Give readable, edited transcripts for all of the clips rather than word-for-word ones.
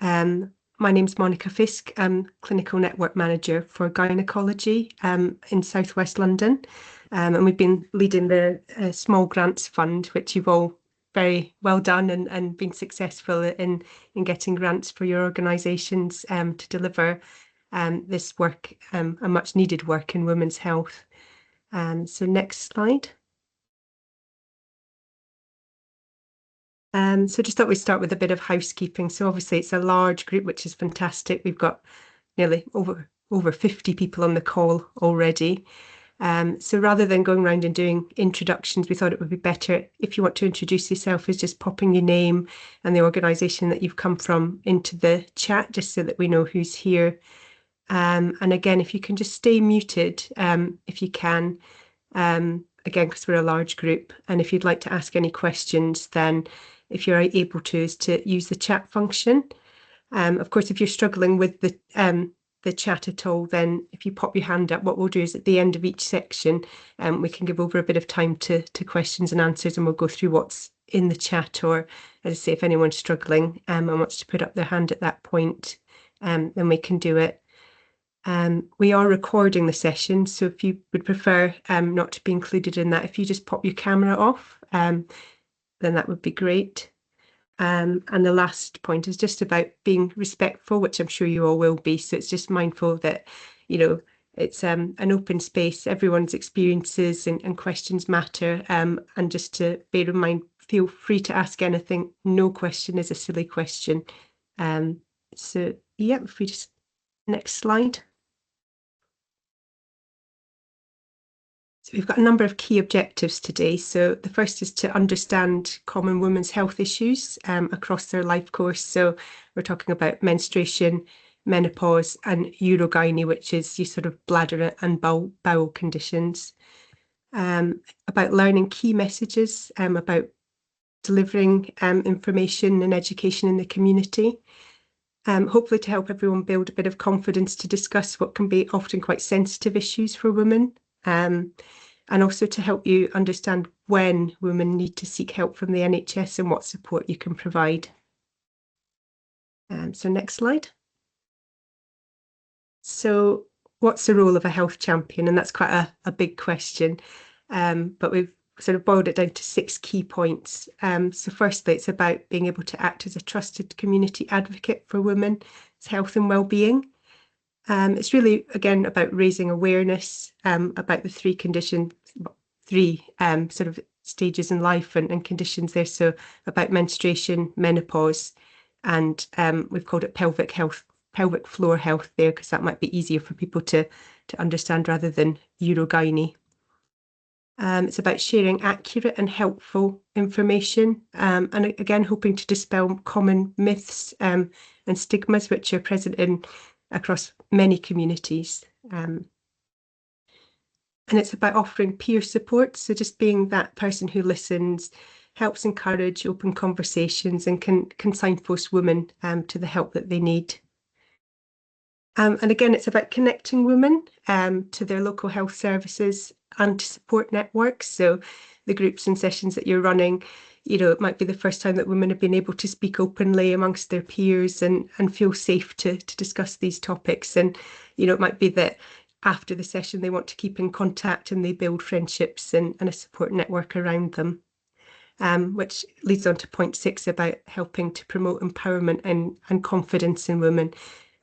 My name's Monica Fisk. I'm Clinical Network Manager for Gynaecology in South West London. And we've been leading the Small Grants Fund, which you've all very well done and been successful in getting grants for your organisations to deliver this work, a much needed work in women's health. So next slide. So just thought we'd start with a bit of housekeeping. So obviously it's a large group, which is fantastic. We've got nearly over 50 people on the call already. So rather than going around and doing introductions, we thought it would be better if you want to introduce yourself is just popping your name and the organisation that you've come from into the chat, just so that we know who's here. And again, if you can just stay muted, if you can, again, because we're a large group. And if you'd like to ask any questions, then if you're able to, is to use the chat function. Of course, if you're struggling with the chat at all, then if you pop your hand up, what we'll do is at the end of each section, we can give over a bit of time to questions and answers, and we'll go through what's in the chat, or as I say, if anyone's struggling and wants to put up their hand at that point, then we can do it. We are recording the session, so if you would prefer not to be included in that, if you just pop your camera off, then that would be great. And the last point is just about being respectful, which I'm sure you all will be. So it's just mindful that, you know, it's an open space, everyone's experiences and questions matter. And just to bear in mind, feel free to ask anything. No question is a silly question. So yeah, if we just, next slide. So we've got a number of key objectives today. So the first is to understand common women's health issues across their life course. So we're talking about menstruation, menopause, and urogyne, which is your sort of bladder and bowel conditions. About learning key messages about delivering information and education in the community. Hopefully to help everyone build a bit of confidence to discuss what can be often quite sensitive issues for women. And also to help you understand when women need to seek help from the NHS and what support you can provide. So next slide. So what's the role of a health champion? And that's quite a big question, but we've sort of boiled it down to 6 key points. So firstly, it's about being able to act as a trusted community advocate for women's health and well-being. It's really, again, about raising awareness about the 3 conditions, 3 sort of stages in life and conditions there. So about menstruation, menopause, and we've called it pelvic floor health there, because that might be easier for people to understand rather than urogyne. It's about sharing accurate and helpful information, and again, hoping to dispel common myths and stigmas which are present across many communities. And it's about offering peer support, so just being that person who listens, helps encourage open conversations, and can signpost women to the help that they need. And again, it's about connecting women to their local health services and to support networks. So the groups and sessions that you're running, you know, it might be the first time that women have been able to speak openly amongst their peers and feel safe to discuss these topics. And, you know, it might be that after the session they want to keep in contact and they build friendships and a support network around them. Which leads on to point 6 about helping to promote empowerment and confidence in women,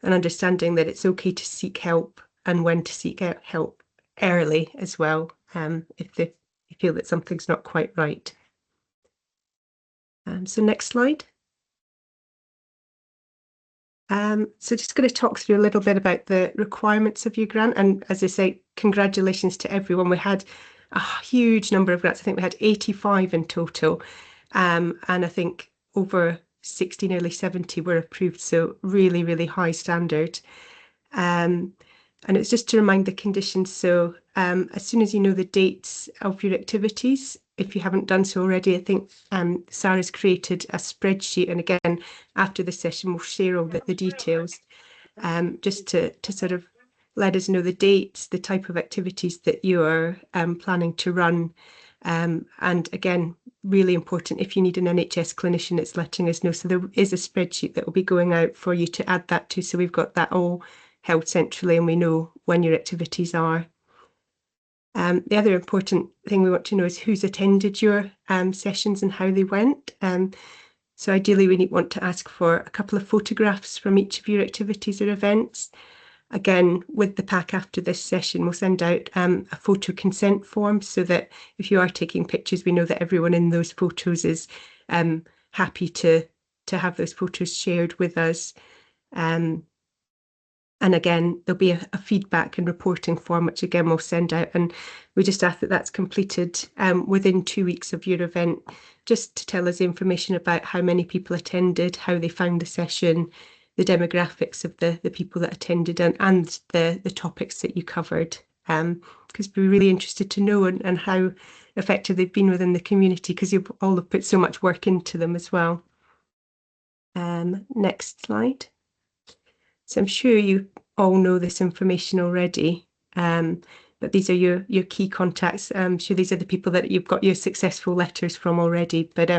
and understanding that it's okay to seek help and when to seek out help early as well, if they feel that something's not quite right. So next slide. So just going to talk through a little bit about the requirements of your grant. And as I say, congratulations to everyone. We had a huge number of grants. I think we had 85 in total. And I think over 60, nearly 70 were approved. So really, really high standard. And it's just to remind the conditions. So as soon as you know the dates of your activities, if you haven't done so already, I think Sarah's created a spreadsheet. And again, after the session, we'll share all the details just to sort of let us know the dates, the type of activities that you are planning to run. And again, really important. If you need an NHS clinician, it's letting us know. So there is a spreadsheet that will be going out for you to add that to. So we've got that all held centrally and we know when your activities are. The other important thing we want to know is who's attended your sessions and how they went. So ideally we want to ask for a couple of photographs from each of your activities or events. Again, with the pack after this session, we'll send out a photo consent form so that if you are taking pictures, we know that everyone in those photos is happy to have those photos shared with us. And again, there'll be a feedback and reporting form, which again we'll send out. And we just ask that that's completed within 2 weeks of your event, just to tell us information about how many people attended, how they found the session, the demographics of the people that attended, and the topics that you covered. Because we're really interested to know and how effective they've been within the community, because you all have put so much work into them as well. Next slide. So I'm sure you all know this information already, but these are your key contacts. I'm sure these are the people that you've got your successful letters from already. But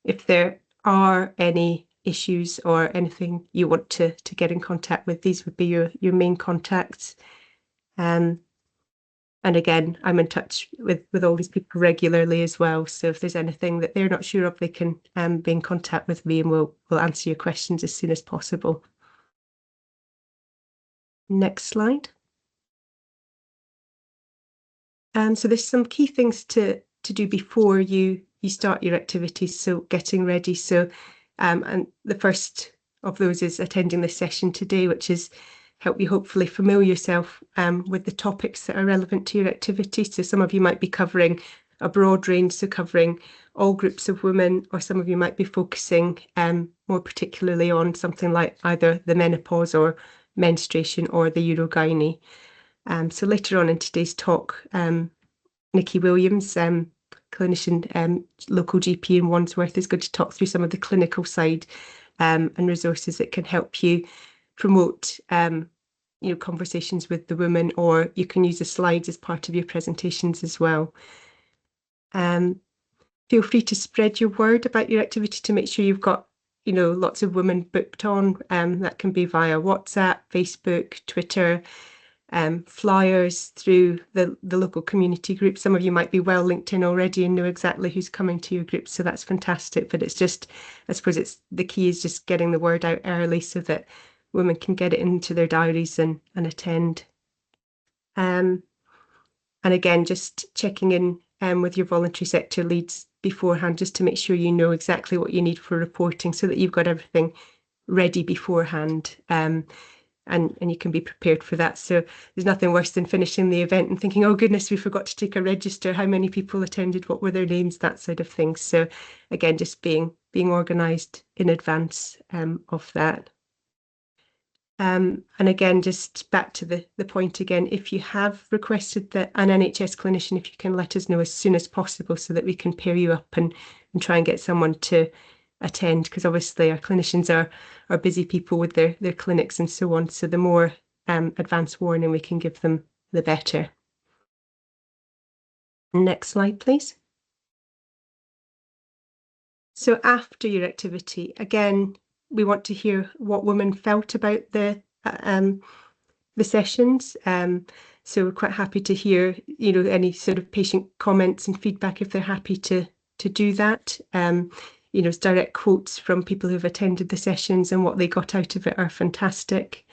if there are any issues or anything you want to get in contact with, these would be your main contacts. And again, I'm in touch with all these people regularly as well. So if there's anything that they're not sure of, they can be in contact with me and we'll answer your questions as soon as possible. Next slide. So there's some key things to do before you start your activities, so getting ready. So and the first of those is attending this session today, which is help you hopefully familiar yourself with the topics that are relevant to your activity. So some of you might be covering a broad range, so covering all groups of women, or some of you might be focusing more particularly on something like either the menopause or menstruation or the urogynae. So later on in today's talk, Nikki Williams, clinician, local GP in Wandsworth, is going to talk through some of the clinical side and resources that can help you promote conversations with the women, or you can use the slides as part of your presentations as well. Feel free to spread your word about your activity to make sure you've got lots of women booked on. That can be via WhatsApp, Facebook, Twitter, flyers through the local community group. Some of you might be well linked in already and know exactly who's coming to your group, so that's fantastic. But it's just, I suppose the key is just getting the word out early so that women can get it into their diaries and attend. And again, just checking in with your voluntary sector leads beforehand, just to make sure you know exactly what you need for reporting, so that you've got everything ready beforehand, and you can be prepared for that. So there's nothing worse than finishing the event and thinking, oh goodness, we forgot to take a register, how many people attended, what were their names, that side of things. So again, just being organised in advance of that. And again, just back to the point again, if you have requested an NHS clinician, if you can let us know as soon as possible so that we can pair you up and try and get someone to attend, because obviously our clinicians are busy people with their clinics and so on. So the more advance warning we can give them, the better. Next slide, please. So after your activity, again, we want to hear what women felt about the sessions. So we're quite happy to hear, any sort of patient comments and feedback if they're happy to do that. Direct quotes from people who've attended the sessions and what they got out of it are fantastic.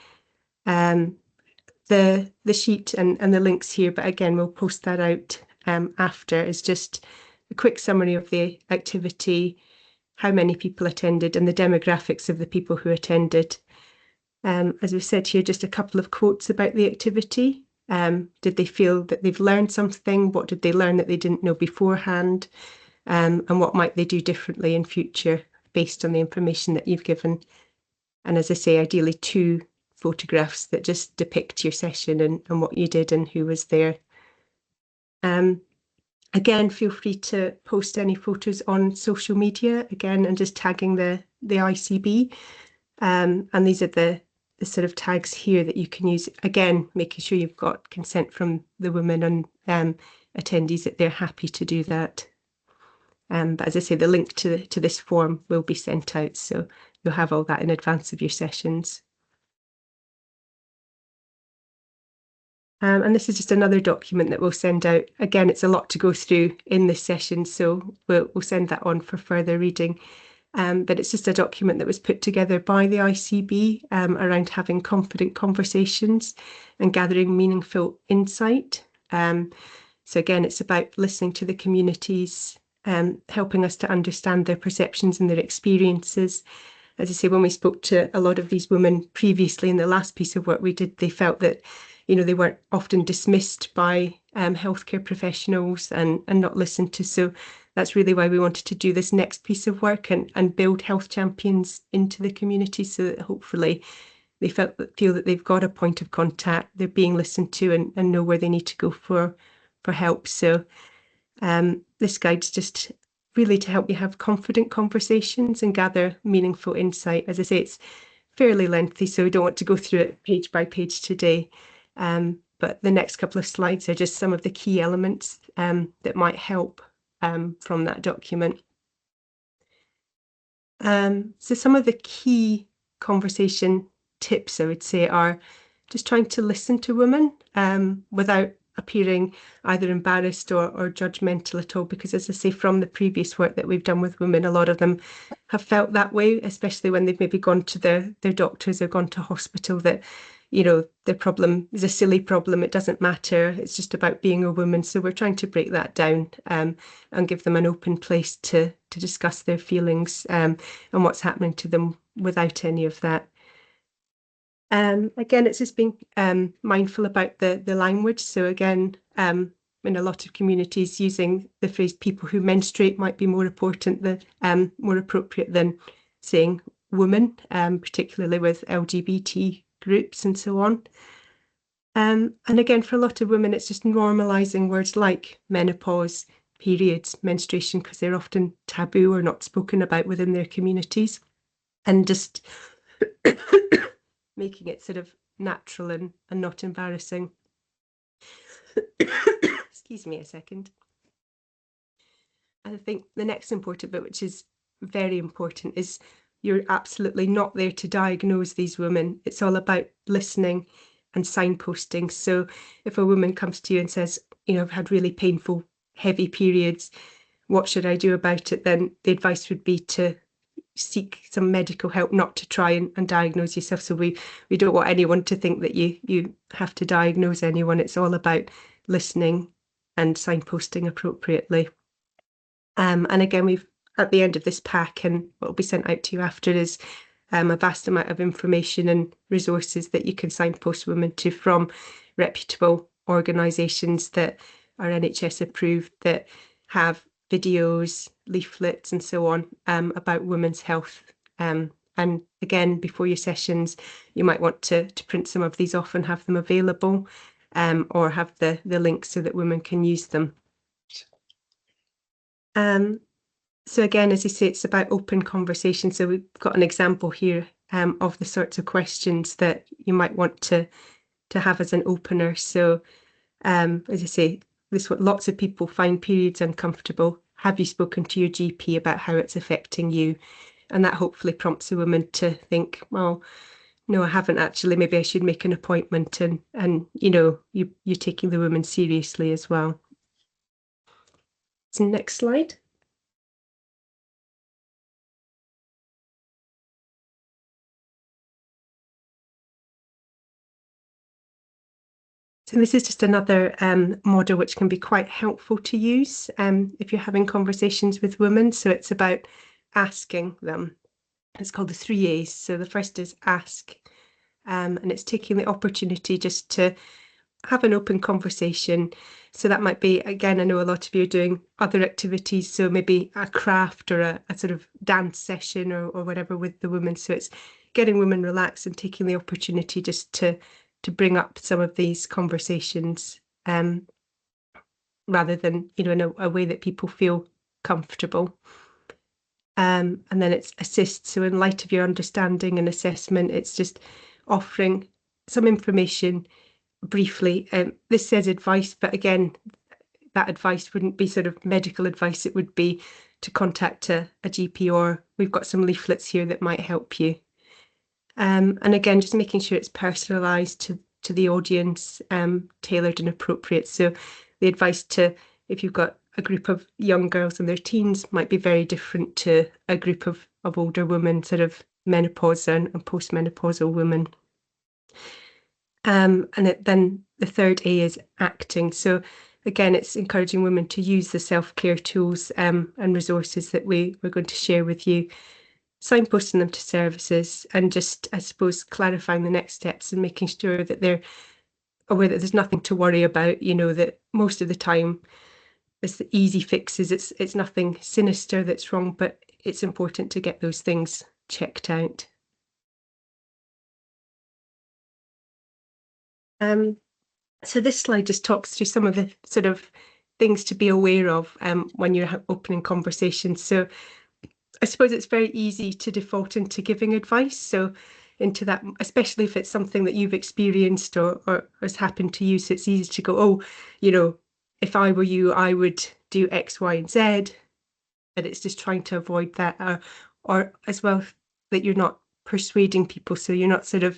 The sheet and the links here, but again, we'll post that out after, is just a quick summary of the activity, how many people attended, and the demographics of the people who attended. As we've said here, just a couple of quotes about the activity. Did they feel that they've learned something? What did they learn that they didn't know beforehand? And what might they do differently in future based on the information that you've given? And as I say, ideally 2 photographs that just depict your session and what you did and who was there. Again, feel free to post any photos on social media, again, and just tagging the ICB. And these are the sort of tags here that you can use, again, making sure you've got consent from the women and attendees that they're happy to do that. But as I say, the link to this form will be sent out, so you'll have all that in advance of your sessions. And this is just another document that we'll send out. Again, it's a lot to go through in this session, so we'll send that on for further reading. But it's just a document that was put together by the ICB around having confident conversations and gathering meaningful insight. So again, it's about listening to the communities, helping us to understand their perceptions and their experiences. As I say, when we spoke to a lot of these women previously in the last piece of work we did, they felt that, you know, they weren't often dismissed by healthcare professionals and not listened to. So that's really why we wanted to do this next piece of work and build health champions into the community, so that hopefully they feel that they've got a point of contact, they're being listened to, and know where they need to go for help. So this guide's just really to help you have confident conversations and gather meaningful insight. As I say, it's fairly lengthy, so we don't want to go through it page by page today. But the next couple of slides are just some of the key elements that might help from that document. So some of the key conversation tips, I would say, are just trying to listen to women without appearing either embarrassed or judgmental at all, because as I say, from the previous work that we've done with women, a lot of them have felt that way, especially when they've maybe gone to their doctors or gone to hospital, that, you know, their problem is a silly problem, it doesn't matter, it's just about being a woman. So we're trying to break that down and give them an open place to discuss their feelings and what's happening to them without any of that. Again, it's just being mindful about the language. So again, in a lot of communities, using the phrase "people who menstruate" might be more appropriate than saying "woman," particularly with LGBT groups and so on. And again, for a lot of women, it's just normalising words like menopause, periods, menstruation, because they're often taboo or not spoken about within their communities, and just making it sort of natural and not embarrassing. Excuse me a second. I think the next important bit, which is very important, is you're absolutely not there to diagnose these women. It's all about listening and signposting. So if a woman comes to you and says, you know, I've had really painful, heavy periods, what should I do about it? Then the advice would be to seek some medical help, not to try and diagnose yourself. So we don't want anyone to think that you have to diagnose anyone. It's all about listening and signposting appropriately. And again, we've at the end of this pack, and what will be sent out to you after, is a vast amount of information and resources that you can signpost women to from reputable organisations that are NHS approved, that have videos, leaflets and so on about women's health. And again, before your sessions, you might want to print some of these off and have them available, or have the links so that women can use them. So again, as you say, it's about open conversation. So we've got an example here of the sorts of questions that you might want to have as an opener. So as I say, this is what lots of people find periods uncomfortable. Have you spoken to your GP about how it's affecting you? And that hopefully prompts a woman to think, well, no, I haven't actually. Maybe I should make an appointment. And you know, you're taking the woman seriously as well. So next slide. So this is just another model which can be quite helpful to use if you're having conversations with women. So it's about asking them. It's called the 3 A's. So the first is ask, and it's taking the opportunity just to have an open conversation. So that might be, again, I know a lot of you are doing other activities, so maybe a craft or a sort of dance session or whatever with the women. So it's getting women relaxed and taking the opportunity just to bring up some of these conversations, rather than, you know, in a way that people feel comfortable. And then it's assist. So in light of your understanding and assessment, it's just offering some information briefly. This says advice, but again, that advice wouldn't be sort of medical advice. It would be to contact a GP, or we've got some leaflets here that might help you. And again, just making sure it's personalised to the audience, tailored and appropriate. So the advice if you've got a group of young girls in their teens might be very different to a group of older women, sort of menopause and postmenopausal women. And then the third A is acting. So again, it's encouraging women to use the self-care tools and resources that we're going to share with you, signposting them to services, and just, I suppose, clarifying the next steps and making sure that they're aware that there's nothing to worry about, that most of the time it's the easy fixes, it's nothing sinister that's wrong, but it's important to get those things checked out. So this slide just talks through some of the sort of things to be aware of when you're opening conversations. So I suppose it's very easy to default into giving advice. So into that, especially if it's something that you've experienced or has happened to you. So it's easy to go, oh, if I were you, I would do X, Y, and Z. But it's just trying to avoid that, or as well that you're not persuading people. So you're not sort of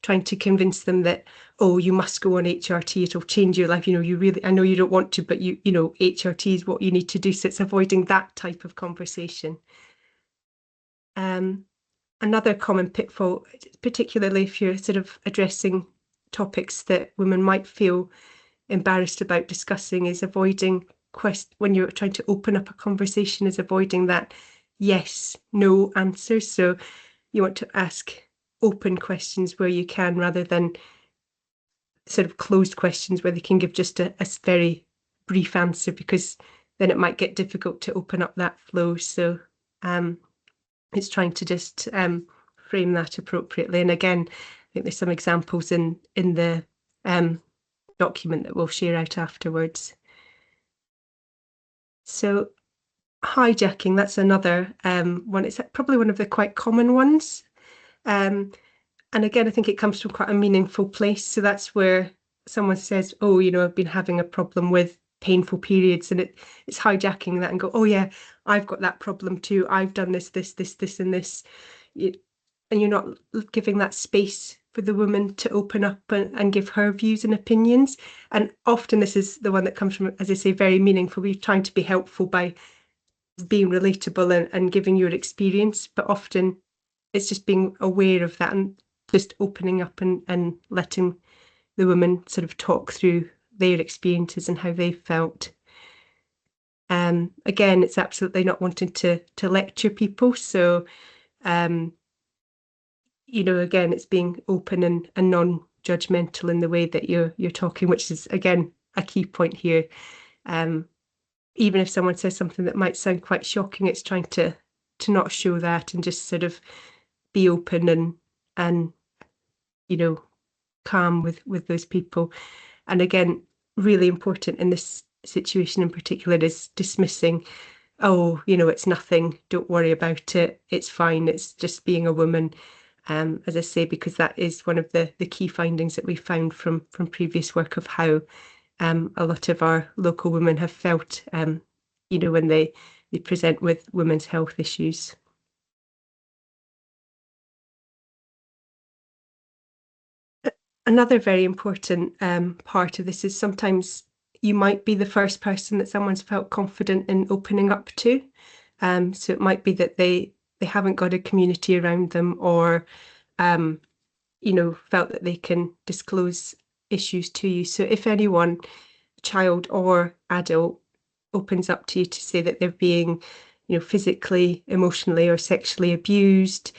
trying to convince them that, oh, you must go on HRT, it'll change your life. You really, I know you don't want to, but HRT is what you need to do. So it's avoiding that type of conversation. Another common pitfall, particularly if you're sort of addressing topics that women might feel embarrassed about discussing, is avoiding when you're trying to open up a conversation, is avoiding that yes, no answer. So you want to ask open questions where you can, rather than sort of closed questions where they can give just a very brief answer, because then it might get difficult to open up that flow. So it's trying to just frame that appropriately. And again, I think there's some examples in the document that we'll share out afterwards. So hijacking, that's another one. It's probably one of the quite common ones. And again, I think it comes from quite a meaningful place. So that's where someone says, oh, I've been having a problem with painful periods, and it's hijacking that and go, oh yeah, I've got that problem too. I've done this, and this. And you're not giving that space for the woman to open up and give her views and opinions. And often this is the one that comes from, as I say, very meaningful. We're trying to be helpful by being relatable and giving your experience, but often it's just being aware of that and just opening up and letting the woman sort of talk through their experiences and how they felt. Again, it's absolutely not wanting to lecture people. So, again, it's being open and non-judgmental in the way that you're talking, which is, again, a key point here. Even if someone says something that might sound quite shocking, it's trying to not show that and just sort of be open and calm with those people. And again, really important in this situation in particular is dismissing, oh, it's nothing, don't worry about it, it's fine, it's just being a woman. As I say, because that is one of the key findings that we found from previous work of how a lot of our local women have felt, when they present with women's health issues. Another very important part of this is sometimes you might be the first person that someone's felt confident in opening up to. So it might be that they haven't got a community around them, or, felt that they can disclose issues to you. So if anyone, child or adult, opens up to you to say that they're being, physically, emotionally, or sexually abused,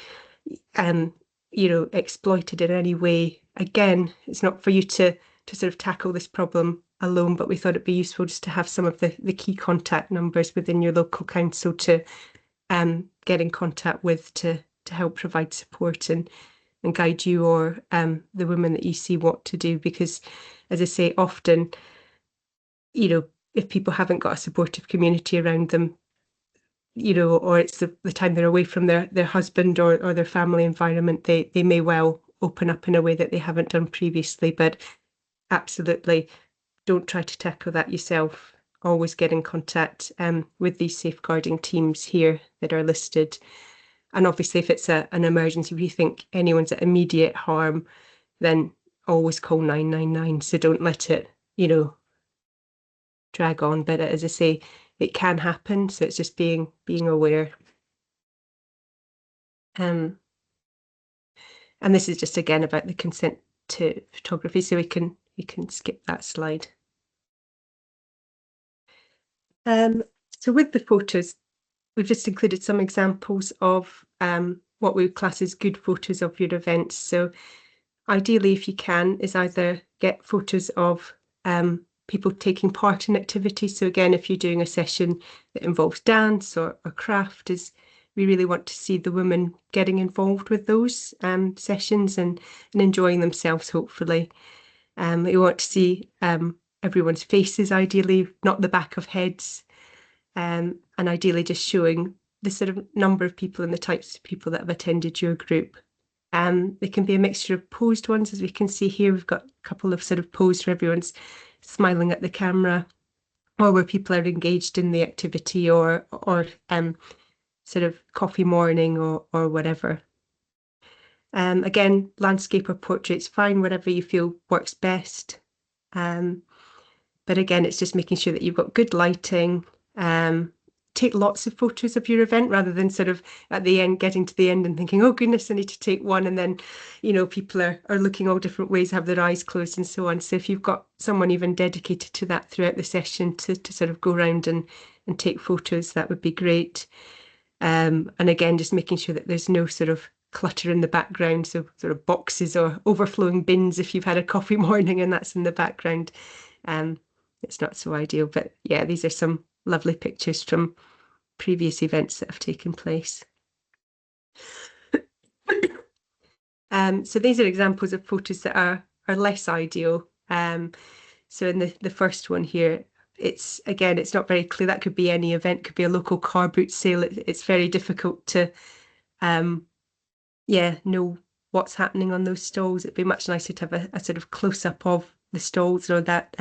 exploited in any way, again, it's not for you to sort of tackle this problem alone, but we thought it'd be useful just to have some of the key contact numbers within your local council to get in contact with to help provide support and guide you or the women that you see what to do. Because, as I say, often, if people haven't got a supportive community around them, or it's the time they're away from their husband or their family environment, they may well open up in a way that they haven't done previously. But absolutely, don't try to tackle that yourself always get in contact with these safeguarding teams here that are listed. And obviously, if it's an emergency, if you think anyone's at immediate harm, then always call 999. So don't let it, drag on. But as I say, it can happen. So it's just being aware. And this is just again about the consent to photography. So we can skip that slide. So with the photos, we've just included some examples of what we would class as good photos of your events. So ideally, if you can, is either get photos of people taking part in activities. So again, if you're doing a session that involves dance or craft, we really want to see the women getting involved with those sessions and enjoying themselves, hopefully. We want to see everyone's faces, ideally, not the back of heads, and ideally just showing the sort of number of people and the types of people that have attended your group. They can be a mixture of posed ones, as we can see here. We've got a couple of sort of posed where everyone's smiling at the camera, or where people are engaged in the activity, or sort of coffee morning or whatever. Again, landscape or portrait's fine, whatever you feel works best. But again, it's just making sure that you've got good lighting. Take lots of photos of your event rather than sort of at the end, getting to the end and thinking, oh goodness, I need to take one. And then, people are looking all different ways, have their eyes closed and so on. So if you've got someone even dedicated to that throughout the session to sort of go around and take photos, that would be great. And again, just making sure that there's no sort of clutter in the background. So sort of boxes or overflowing bins if you've had a coffee morning and that's in the background. It's not so ideal, but yeah, these are some lovely pictures from previous events that have taken place. So these are examples of photos that are less ideal. So in the first one here, it's not very clear. That could be any event, could be a local car boot sale. It's very difficult to know what's happening on those stalls. It'd be much nicer to have a sort of close-up of the stalls, or that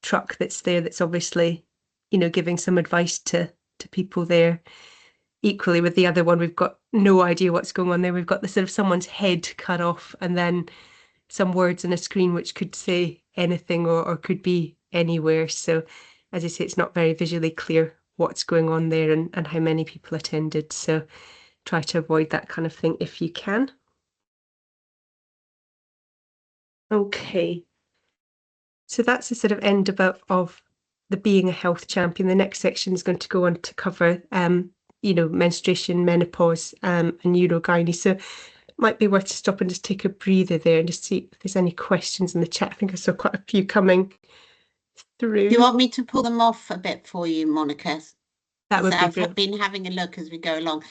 truck that's there that's obviously giving some advice to people there. Equally with the other one, we've got no idea what's going on there. We've got the sort of someone's head cut off and then some words on a screen which could say anything or could be anywhere. So as I say, it's not very visually clear what's going on there and how many people attended. So try to avoid that kind of thing if you can. Okay. So that's the sort of end of the being a health champion. The next section is going to go on to cover, menstruation, menopause, and urogynae. So it might be worth to stop and just take a breather there and just see if there's any questions in the chat. I think I saw quite a few coming through. Do you want me to pull them off a bit for you, Monica? That would be great. I've been having a look as we go along.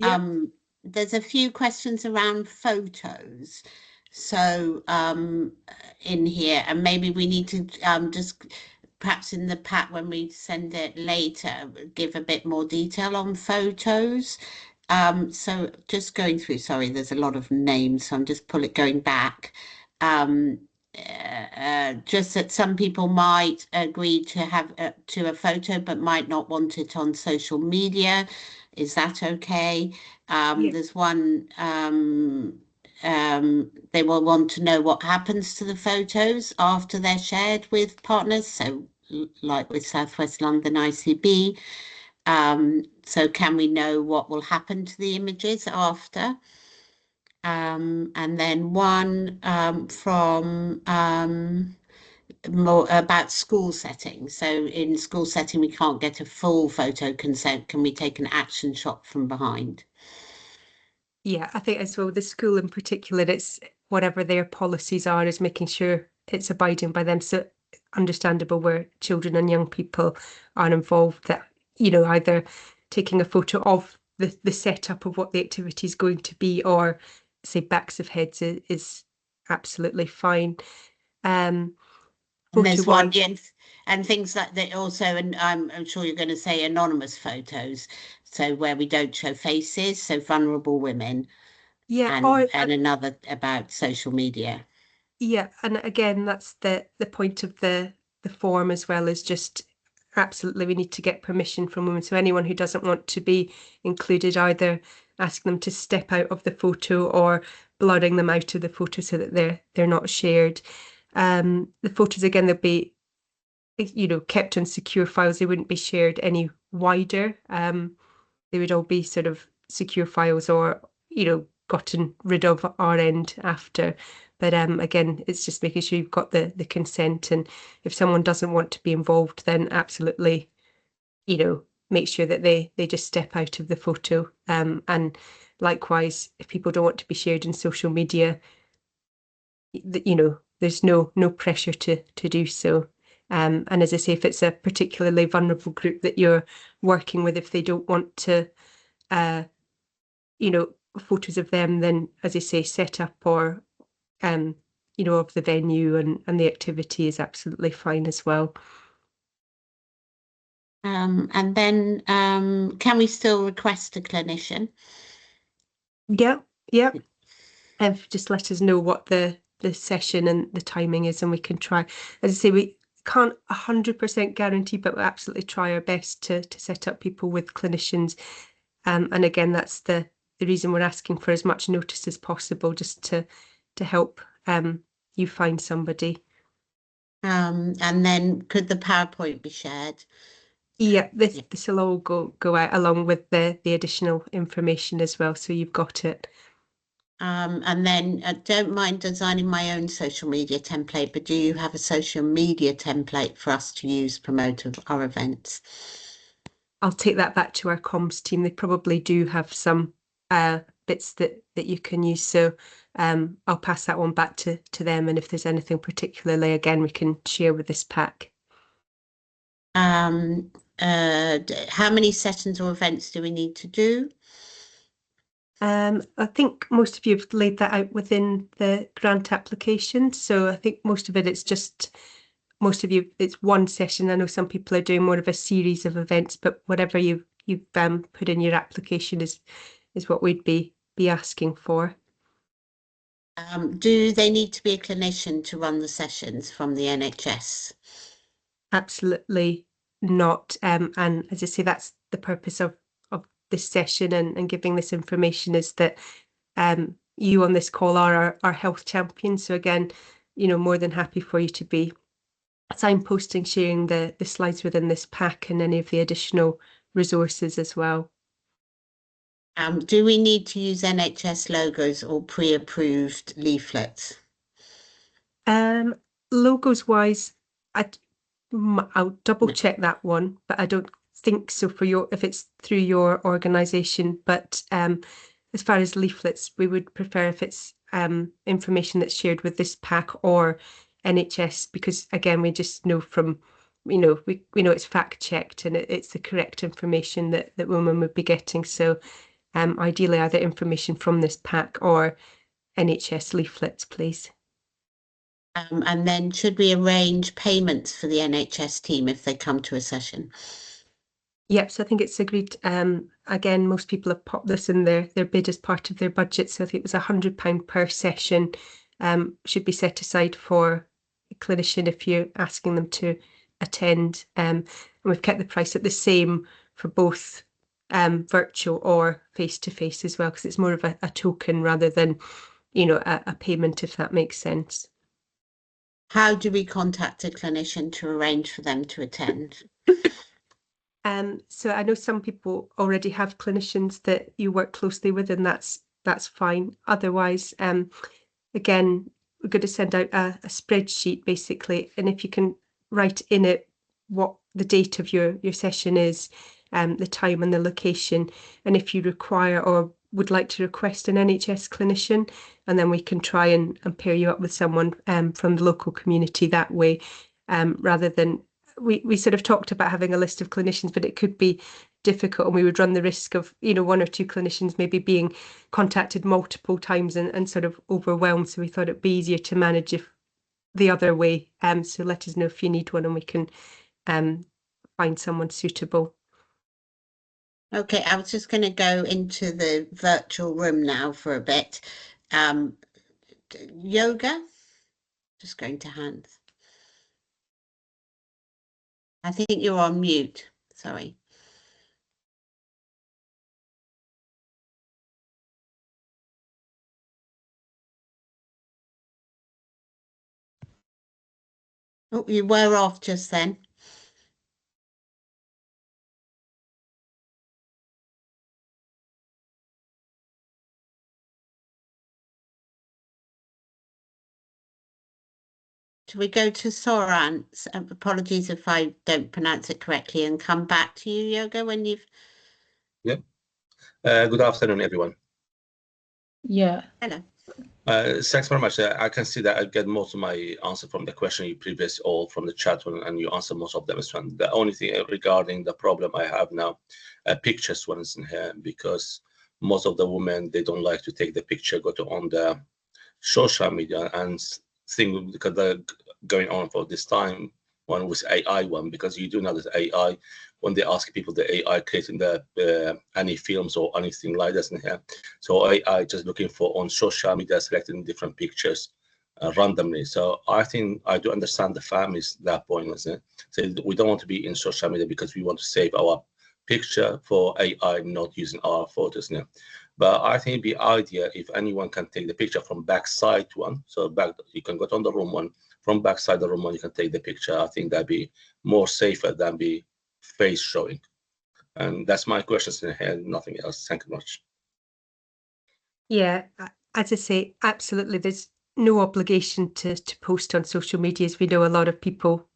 Yep. There's a few questions around photos. So in here, and maybe we need to just perhaps in the pack when we send it later, give a bit more detail on photos. So just going through, sorry, there's a lot of names, so I'm just going back. Just that some people might agree to have to a photo but might not want it on social media. Is that okay? There's one, they will want to know what happens to the photos after they're shared with partners. So like with South West London ICB. So can we know what will happen to the images after? And then one from more about school setting. So in school setting, we can't get a full photo consent. Can we take an action shot from behind? Yeah, I think as well, the school in particular, it's whatever their policies are, is making sure it's abiding by them. So understandable where children and young people are involved, that, either taking a photo of the setup of what the activity is going to be, or say backs of heads is absolutely fine. And there's one, and things like that also, and I'm sure you're going to say anonymous photos, so where we don't show faces, so vulnerable women. Yeah, and another about social media. Yeah, and again, that's the point of the form as well, is just absolutely we need to get permission from women. So anyone who doesn't want to be included, either asking them to step out of the photo or blurring them out of the photo so that they're not shared. The photos, again, they'll be, kept on secure files. They wouldn't be shared any wider. They would all be sort of secure files or, gotten rid of our end after. But again, it's just making sure you've got the consent. And if someone doesn't want to be involved, then absolutely, make sure that they just step out of the photo. And likewise, if people don't want to be shared in social media, there's no pressure to do so. And as I say, if it's a particularly vulnerable group that you're working with, if they don't want to, photos of them, then as I say, set up or, of the venue and the activity is absolutely fine as well. And then can we still request a clinician? Yeah. Just let us know what the session and the timing is, and we can try. As I say, we can't 100% guarantee, but we'll absolutely try our best to set up people with clinicians. And again, that's the reason we're asking for as much notice as possible, just to help you find somebody. And then could the PowerPoint be shared? Yeah, this will all go out along with the additional information as well, so you've got it. And then I don't mind designing my own social media template, but do you have a social media template for us to use promote our events? I'll take that back to our comms team. They probably do have some bits that you can use. So I'll pass that one back to them. And if there's anything particularly, again, we can share with this pack. How many sessions or events do we need to do? I think most of you have laid that out within the grant application. So I think most of it, it's one session. I know some people are doing more of a series of events, but whatever you've put in your application is what we'd be asking for. Do they need to be a clinician to run the sessions from the NHS? Absolutely not. And as I say, that's the purpose of this session and giving this information, is that you on this call are our health champions. So again, more than happy for you to be signposting, sharing the slides within this pack and any of the additional resources as well. Do we need to use NHS logos or pre-approved leaflets? Logos wise, I'll double check that one, but I don't think so if it's through your organisation. But as far as leaflets, we would prefer if it's information that's shared with this pack or NHS, because again, we just know from, we know it's fact checked and it's the correct information that women would be getting. So ideally either information from this pack or NHS leaflets, please. And then should we arrange payments for the NHS team if they come to a session? Yep, so I think it's agreed. Again, most people have popped this in their bid as part of their budget. So I think it was £100 per session should be set aside for a clinician if you're asking them to attend. And we've kept the price at the same for both virtual or face-to-face as well, because it's more of a token rather than, a payment, if that makes sense. How do we contact a clinician to arrange for them to attend? So I know some people already have clinicians that you work closely with, and that's fine. Otherwise, again, we're going to send out a spreadsheet basically, and if you can write in it what the date of your session is, the time and the location, and if you require or would like to request an NHS clinician, and then we can try and pair you up with someone from the local community that way, rather than we sort of talked about having a list of clinicians, but it could be difficult, and we would run the risk of one or two clinicians maybe being contacted multiple times and sort of overwhelmed. So we thought it'd be easier to manage if the other way. So let us know if you need one, and we can find someone suitable. Okay, I was just going to go into the virtual room now for a bit. Yoga, just going to hands. I think you're on mute. Sorry. Oh, you were off just then. Shall we go to Soran? Apologies if I don't pronounce it correctly, and come back to you, Yoga, when you've... Yeah. Good afternoon, everyone. Yeah. Hello. Thanks very much. I can see that I get most of my answer from the question you previously all from the chat one, and you answer most of them. The only thing regarding the problem I have now, pictures ones in here, because most of the women, they don't like to take the picture, go to on the social media and think, because they're going on for this time one with AI one, because you do know that AI, when they ask people, the AI creating the any films or anything like that in here. So AI just looking for on social media, selecting different pictures randomly. So I think I do understand the families that point, isn't it? So we don't want to be in social media because we want to save our picture for AI, not using our photos now. But I think it'd be ideal if anyone can take the picture from backside one. So back, you can go on the room one, from backside the room one, you can take the picture. I think that'd be more safer than be face showing. And that's my questions in here, nothing else. Thank you much. Yeah, as I say, absolutely. There's no obligation to post on social media. As we know, a lot of people,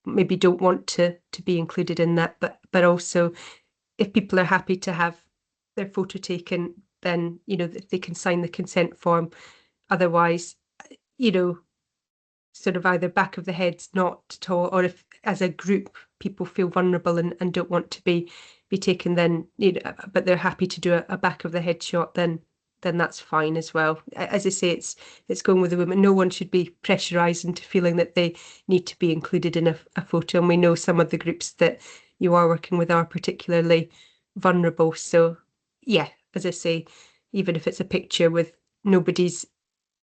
maybe don't want to be included in that. But also, if people are happy to have their photo taken, then they can sign the consent form. Otherwise, sort of either back of the head's not at all, or if as a group people feel vulnerable and don't want to be taken, then but they're happy to do a back of the head shot, then that's fine as well. As I say, it's going with the women. No one should be pressurized into feeling that they need to be included in a photo. And we know some of the groups that you are working with are particularly vulnerable. So yeah, as I say, even if it's a picture with nobody's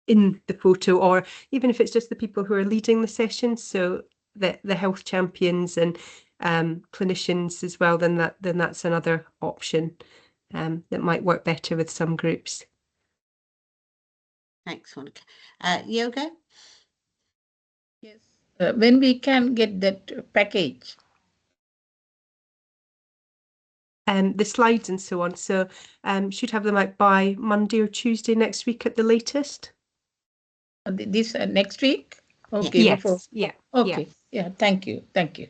in the photo, or even if it's just the people who are leading the session, so the health champions and clinicians as well, then that's another option that might work better with some groups. Thanks, Monica. Yoga? Yes. When we can get that package? The slides and so on. So should have them out by Monday or Tuesday next week at the latest. This next week? Okay. Yes. Before. Yeah. Okay. Yeah. Thank you. Thank you.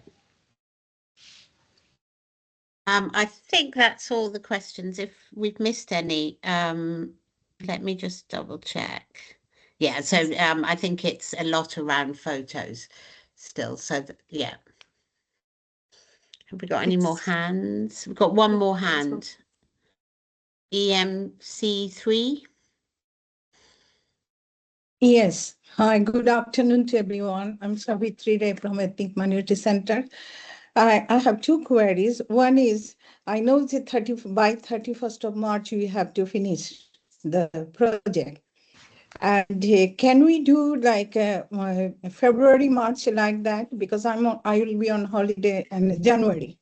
I think that's all the questions. If we've missed any, let me just double check. Yeah, so I think it's a lot around photos still. So yeah. Have we got any more hands? We've got one more hand. EMC3. Yes. Hi, good afternoon to everyone. I'm Savitri Ray from Ethnic Minority Center. I have two queries. One is, I know by 31st of March, we have to finish the project. And can we do like February, March like that? Because I will be on holiday in January.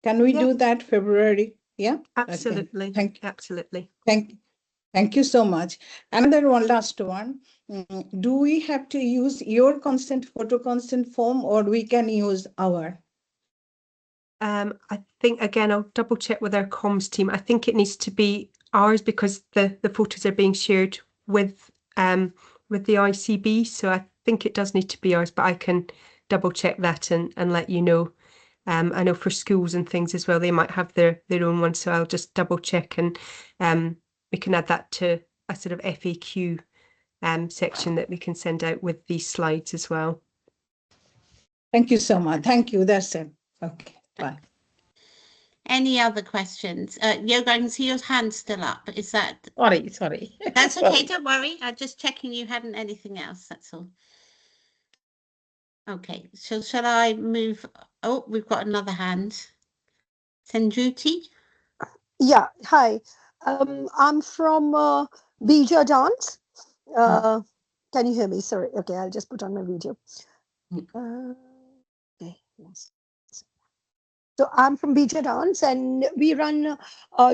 Can we do that February? Yeah? Absolutely. Okay. Thank you. Absolutely. Thank you so much. Another one, last one. Do we have to use your consent, photo consent form, or we can use our? I think, again, I'll double check with our comms team. I think it needs to be ours because the photos are being shared with the ICB. So I think it does need to be ours, but I can double check that and let you know. I know for schools and things as well, they might have their own one. So I'll just double check, and we can add that to a sort of FAQ section that we can send out with these slides as well. Thank you so much. Thank you. That's it. Okay. Bye. Any other questions? Yoga, I can see your hand still up. Is that? Sorry. That's okay. Don't worry. I'm just checking you hadn't anything else. That's all. Okay. So shall I move? Oh, we've got another hand. Sendruti? Yeah, hi. I'm from Bija Dance. Can you hear me? Sorry. Okay, I'll just put on my video. Okay, Yes. So I'm from BJ Dance, and we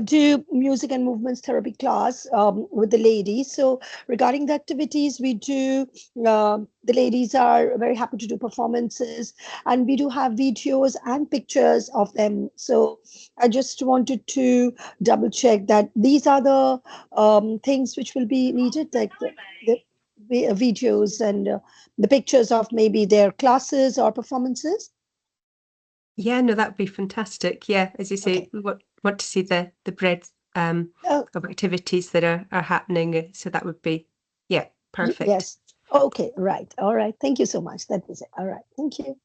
do music and movements therapy class with the ladies. So regarding the activities we do, the ladies are very happy to do performances, and we do have videos and pictures of them. So I just wanted to double check that these are the things which will be needed, like the videos and the pictures of maybe their classes or performances. Yeah, no, that would be fantastic. Yeah, as you say, Okay. we want to see the breadth of activities that are happening. So that would be, yeah, perfect. Yes. Okay, right. All right. Thank you so much. That was it. All right. Thank you.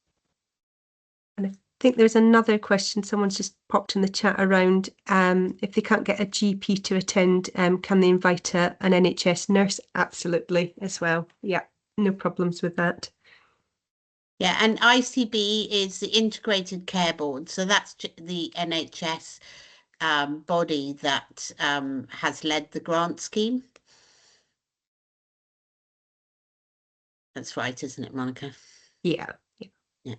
And I think there's another question someone's just popped in the chat around if they can't get a GP to attend, can they invite an NHS nurse? Absolutely, as well. Yeah, no problems with that. Yeah, and ICB is the Integrated Care Board. So that's the NHS body that has led the grant scheme. That's right, isn't it, Monica? Yeah. Yeah.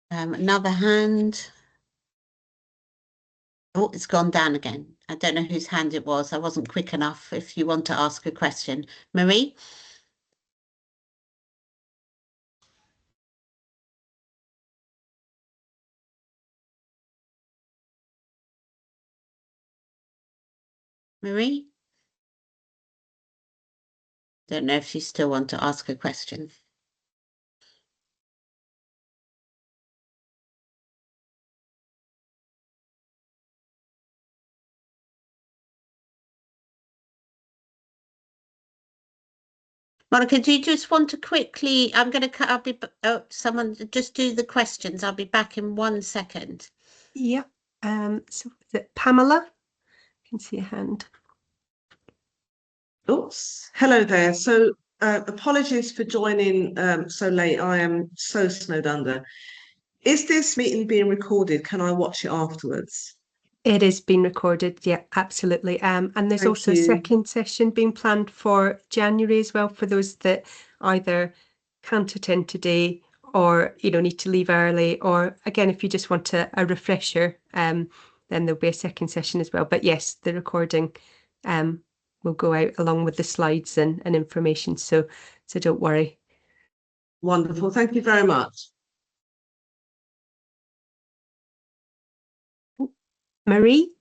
Another hand. Oh, it's gone down again. I don't know whose hand it was. I wasn't quick enough. If you want to ask a question, Marie. Marie? Don't know if you still want to ask a question. Monica, do you just want to quickly, I'm going to cut, someone just do the questions. I'll be back in 1 second. Yeah. So is it Pamela? I can see a hand. Oops. Hello there. So apologies for joining so late. I am so snowed under. Is this meeting being recorded? Can I watch it afterwards? It is being recorded, yeah, absolutely. And there's Thank also you. a second session being planned for January as well, for those that either can't attend today or need to leave early, or again, if you just want a refresher, then there'll be a second session as well. But yes, the recording will go out along with the slides and information, so don't worry. Wonderful. Thank you very much. Marie?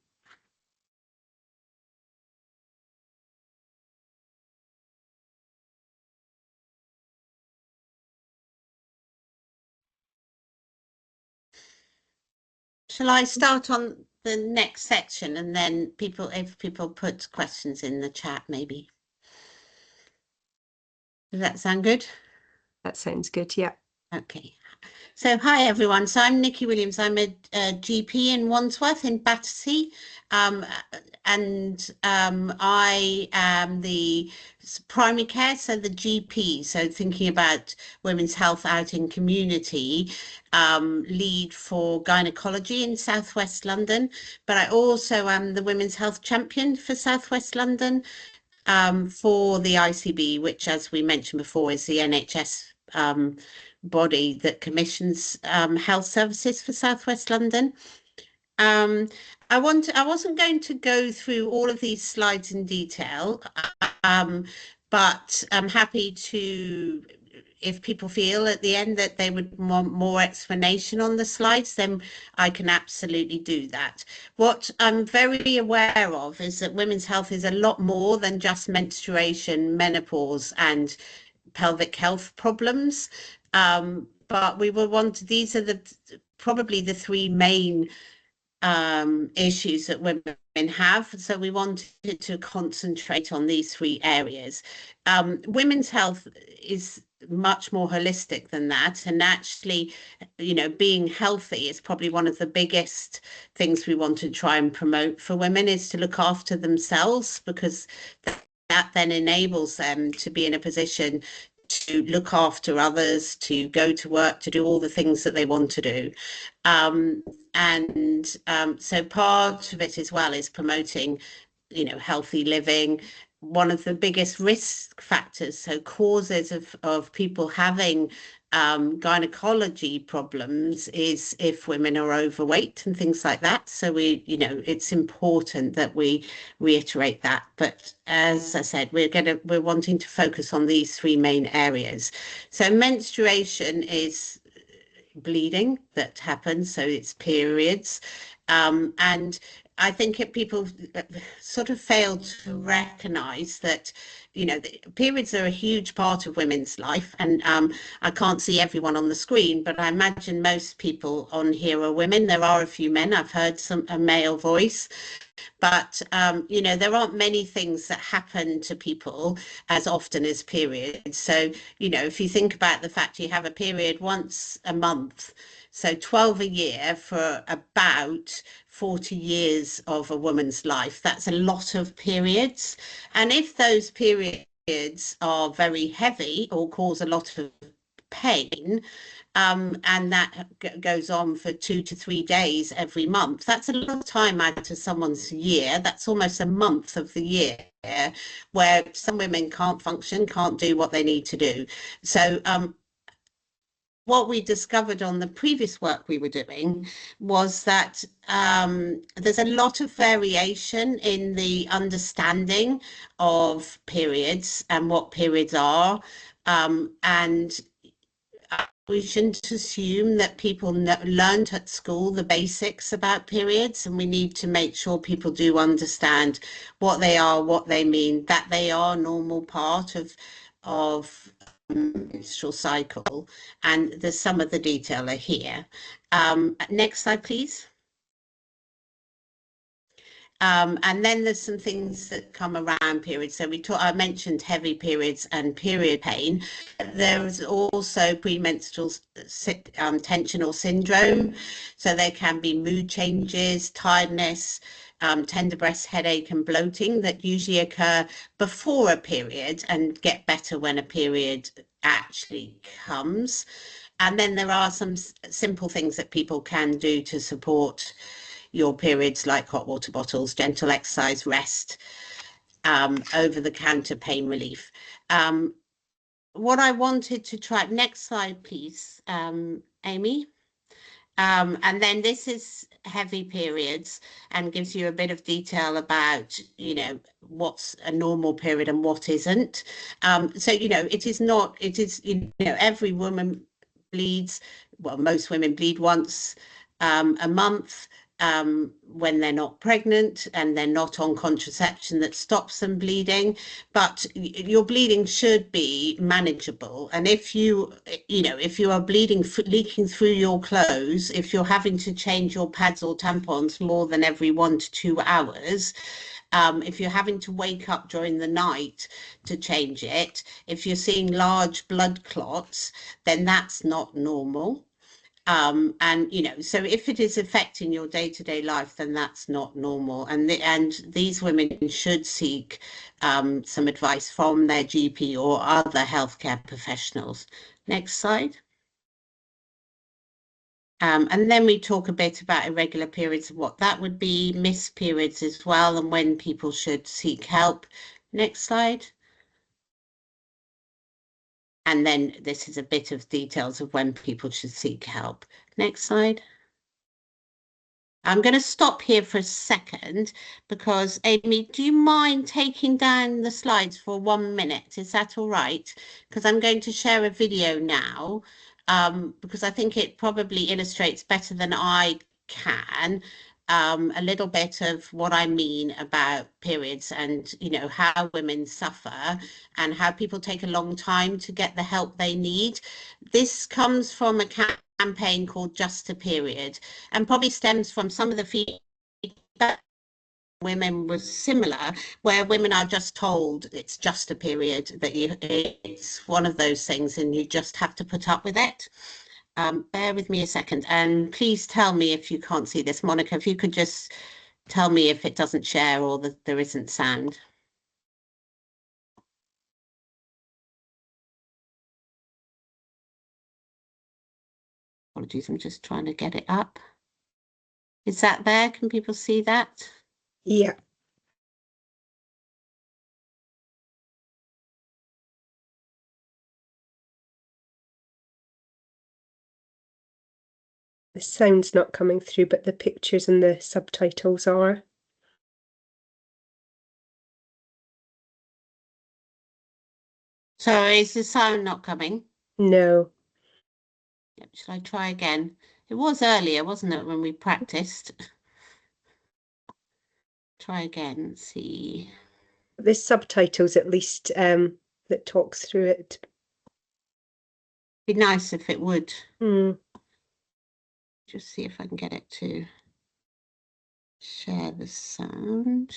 Shall I start on the next section and then if people put questions in the chat, maybe? Does that sound good? That sounds good, yeah. Okay. So hi everyone. So I'm Nikki Williams. I'm a GP in Wandsworth in Battersea, and I am the primary care, so the GP. So thinking about women's health out in community, lead for gynecology in South West London. But I also am the women's health champion for South West London for the ICB, which, as we mentioned before, is the NHS body that commissions health services for South West London. I wasn't going to go through all of these slides in detail, but I'm happy to, if people feel at the end that they would want more explanation on the slides, then I can absolutely do that. What I'm very aware of is that women's health is a lot more than just menstruation, menopause, and pelvic health problems. But we will these are probably the three main issues that women have. So we wanted to concentrate on these three areas. Women's health is much more holistic than that. And actually, being healthy is probably one of the biggest things we want to try and promote for women, is to look after themselves, because that then enables them to be in a position to look after others, to go to work, to do all the things that they want to do. So part of it as well is promoting, healthy living, one of the biggest risk factors, so causes of people having gynecology problems, is if women are overweight and things like that. So it's important that we reiterate that. But as I said, we're wanting to focus on these three main areas. So menstruation is bleeding that happens, so it's periods, and I think people sort of fail to recognize that the periods are a huge part of women's life, and I can't see everyone on the screen, but I imagine most people on here are women. There are a few men. I've heard a male voice. But, there aren't many things that happen to people as often as periods. So, if you think about the fact you have a period once a month, so 12 a year for about 40 years of a woman's life, that's a lot of periods. And if those periods are very heavy or cause a lot of pain, and that goes on for 2 to 3 days every month, that's a lot of time out of someone's year. That's almost a month of the year where some women can't function, can't do what they need to do. So what we discovered on the previous work we were doing was that there's a lot of variation in the understanding of periods and what periods are, and we shouldn't assume that people learned at school the basics about periods, and we need to make sure people do understand what they are, what they mean, that they are a normal part of menstrual cycle, and there's some of the detail are here. Next slide, please. And then there's some things that come around periods. So I mentioned heavy periods and period pain. There's also premenstrual tension or syndrome. So there can be mood changes, tiredness, tender breast, headache and bloating that usually occur before a period and get better when a period actually comes. And then there are some simple things that people can do to support your periods, like hot water bottles, gentle exercise, rest, over-the-counter pain relief. What I wanted to try, next slide, please, Amy. And then this is heavy periods and gives you a bit of detail about, what's a normal period and what isn't. So, every woman bleeds, well, most women bleed once a month. When they're not pregnant and they're not on contraception that stops them bleeding, but your bleeding should be manageable. And if you are bleeding, leaking through your clothes, if you're having to change your pads or tampons more than every 1 to 2 hours, if you're having to wake up during the night to change it, if you're seeing large blood clots, then that's not normal. So if it is affecting your day-to-day life, then that's not normal. And these women should seek some advice from their GP or other healthcare professionals. Next slide. And then we talk a bit about irregular periods and what that would be, missed periods as well, and when people should seek help. Next slide. And then this is a bit of details of when people should seek help. Next slide. I'm going to stop here for a second because, Amy, do you mind taking down the slides for 1 minute? Is that all right? Because I'm going to share a video now, because I think it probably illustrates better than I can a little bit of what I mean about periods and, how women suffer and how people take a long time to get the help they need. This comes from a campaign called Just a Period, and probably stems from some of the feedback women was similar, where women are just told it's just a period, that it's one of those things and you just have to put up with it. Bear with me a second, and please tell me if you can't see this. Monica, if you could just tell me if it doesn't share or that there isn't sound. Apologies, I'm just trying to get it up. Is that there? Can people see that? Yeah. The sound's not coming through, but the pictures and the subtitles are. So is the sound not coming? No. Shall I try again? It was earlier, wasn't it, when we practiced? Try again, see. There's subtitles at least that talks through it. Be nice if it would. Mm. Just see if I can get it to share the sound.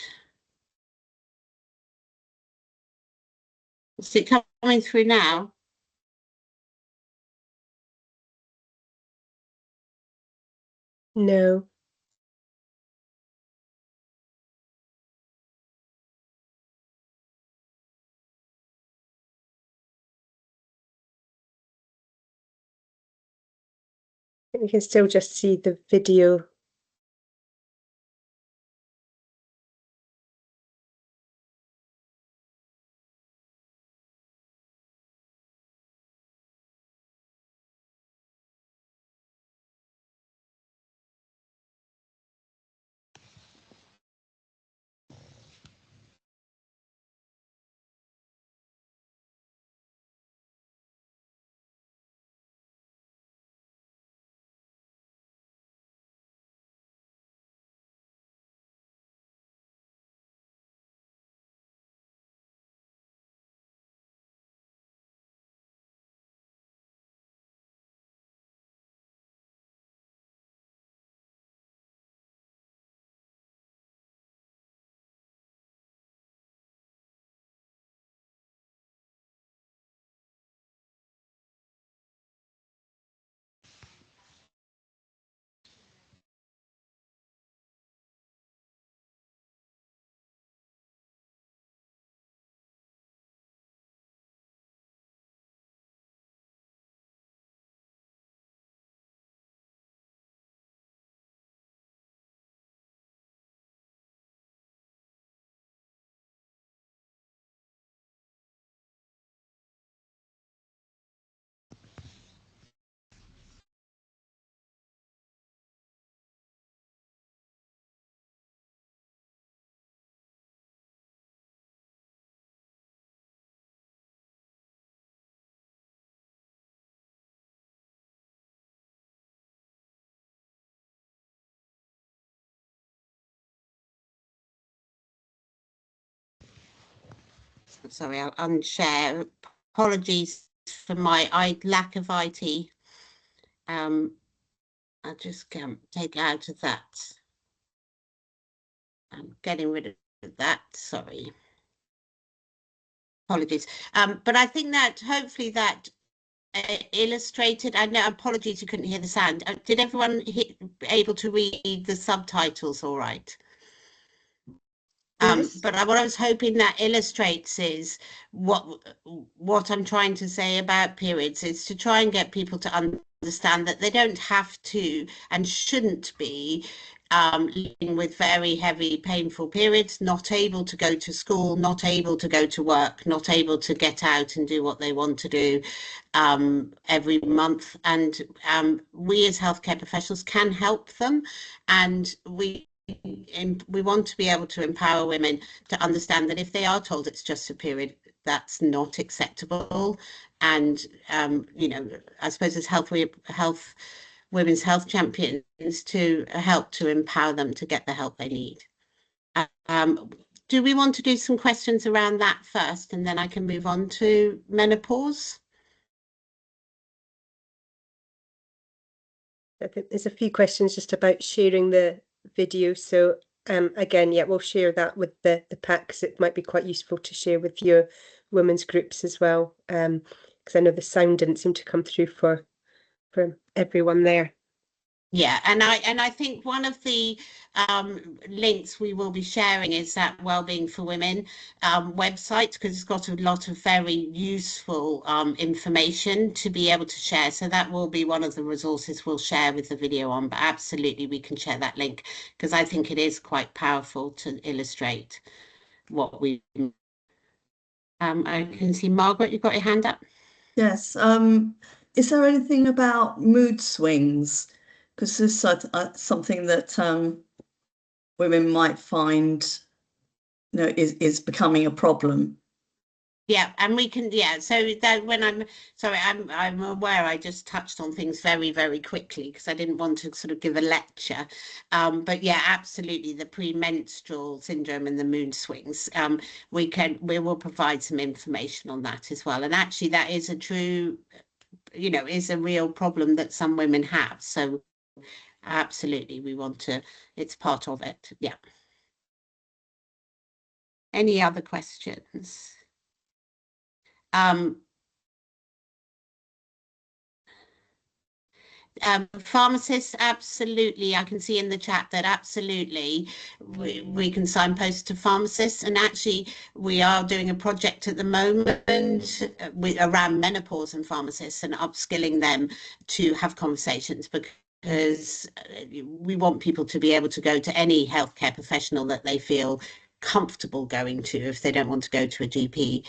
Is it coming through now? No. You can still just see the video. Sorry, I'll unshare. Apologies for my lack of IT. I just can't take out of that. I'm getting rid of that. Sorry. Apologies. But I think that hopefully that illustrated. I know. Apologies, you couldn't hear the sound. Did everyone able to read the subtitles? All right. Yes. But what I was hoping that illustrates is what I'm trying to say about periods is to try and get people to understand that they don't have to and shouldn't be living with very heavy, painful periods, not able to go to school, not able to go to work, not able to get out and do what they want to do every month. And we as healthcare professionals can help them, and we want to be able to empower women to understand that if they are told it's just a period, that's not acceptable. And you know, I suppose as women's health champions, to help to empower them to get the help they need. Do we want to do some questions around that first, and then I can move on to menopause? I think there's a few questions just about sharing the video. So again, yeah, we'll share that with the pack, because it might be quite useful to share with your women's groups as well. Because I know the sound didn't seem to come through for everyone there. Yeah, and I think one of the links we will be sharing is that Wellbeing for Women website, because it's got a lot of very useful information to be able to share. So that will be one of the resources we'll share with the video on, but absolutely we can share that link, because I think it is quite powerful to illustrate what we I can see Margaret, you've got your hand up. Yes. Is there anything about mood swings Because this is something that women might find, is becoming a problem. Yeah, and we can, so that when I'm aware I just touched on things very, very quickly because I didn't want to sort of give a lecture. But yeah, absolutely, the premenstrual syndrome and the mood swings, we will provide some information on that as well. And actually that is a true, is a real problem that some women have. So absolutely, it's part of it. Yeah. Any other questions? Pharmacists, absolutely. I can see in the chat that absolutely we can signpost to pharmacists, and actually we are doing a project at the moment around menopause and pharmacists and upskilling them to have conversations, because we want people to be able to go to any healthcare professional that they feel comfortable going to if they don't want to go to a GP.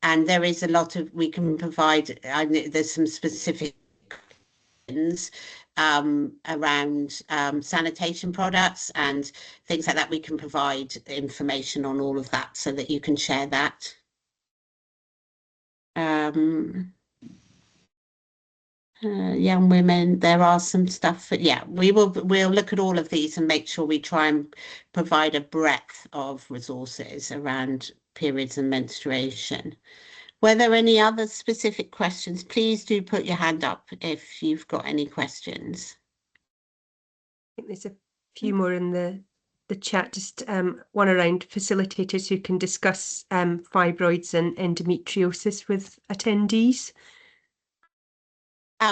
And there is a lot of, we can provide, there's some specific around sanitation products and things like that. We can provide information on all of that so that you can share that. Young women, there are some stuff, but yeah, we'll look at all of these and make sure we try and provide a breadth of resources around periods and menstruation. Were there any other specific questions? Please do put your hand up if you've got any questions. I think there's a few more in the chat, just one around facilitators who can discuss fibroids and endometriosis with attendees.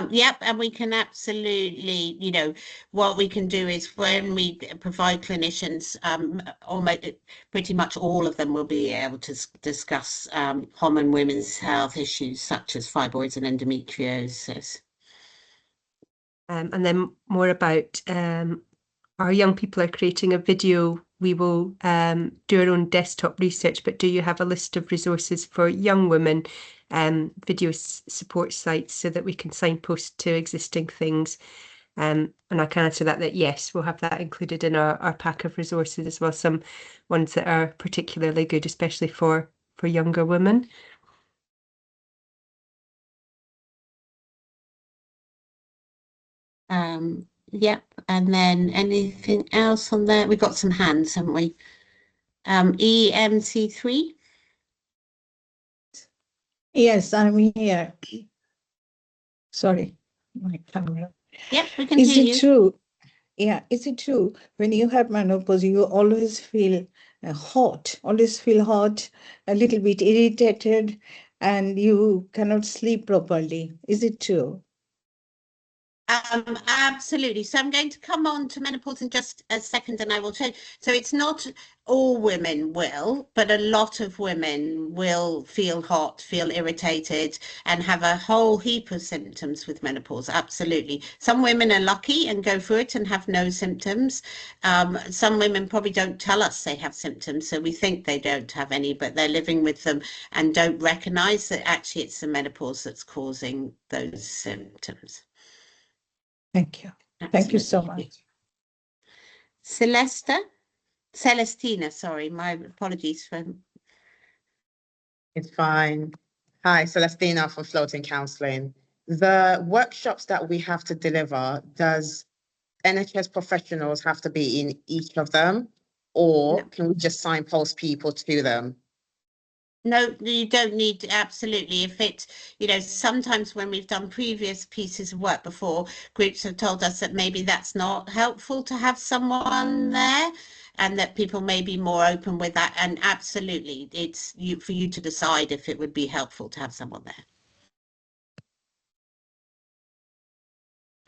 Yep, and we can absolutely, what we can do is when we provide clinicians, almost pretty much all of them will be able to discuss common women's health issues such as fibroids and endometriosis. And then more about our young people are creating a video. We will do our own desktop research, but do you have a list of resources for young women, video support sites, so that we can signpost to existing things? And I can answer that yes, we'll have that included in our pack of resources as well, some ones that are particularly good, especially for younger women. Yep, and then anything else on there? We've got some hands, haven't we? EMC3. Yes, I'm here. Sorry, my camera. Yep, we can Is hear it you. true? Yeah, is it true when you have menopause, you always feel hot, a little bit irritated, and you cannot sleep properly? Is it true? Absolutely. So I'm going to come on to menopause in just a second, and I will change. So it's not all women will, but a lot of women will feel hot, feel irritated, and have a whole heap of symptoms with menopause. Absolutely. Some women are lucky and go through it and have no symptoms. Some women probably don't tell us they have symptoms, so we think they don't have any, but they're living with them and don't recognize that actually it's the menopause that's causing those symptoms. Thank you. Absolutely. Thank you so much. Celestina, sorry, my apologies for. It's fine. Hi, Celestina from Floating Counselling. The workshops that we have to deliver, does NHS professionals have to be in each of them, or can we just signpost people to them? No, you don't need to, absolutely. If it, sometimes when we've done previous pieces of work before, groups have told us that maybe that's not helpful to have someone there, and that people may be more open with that. And absolutely, it's for you to decide if it would be helpful to have someone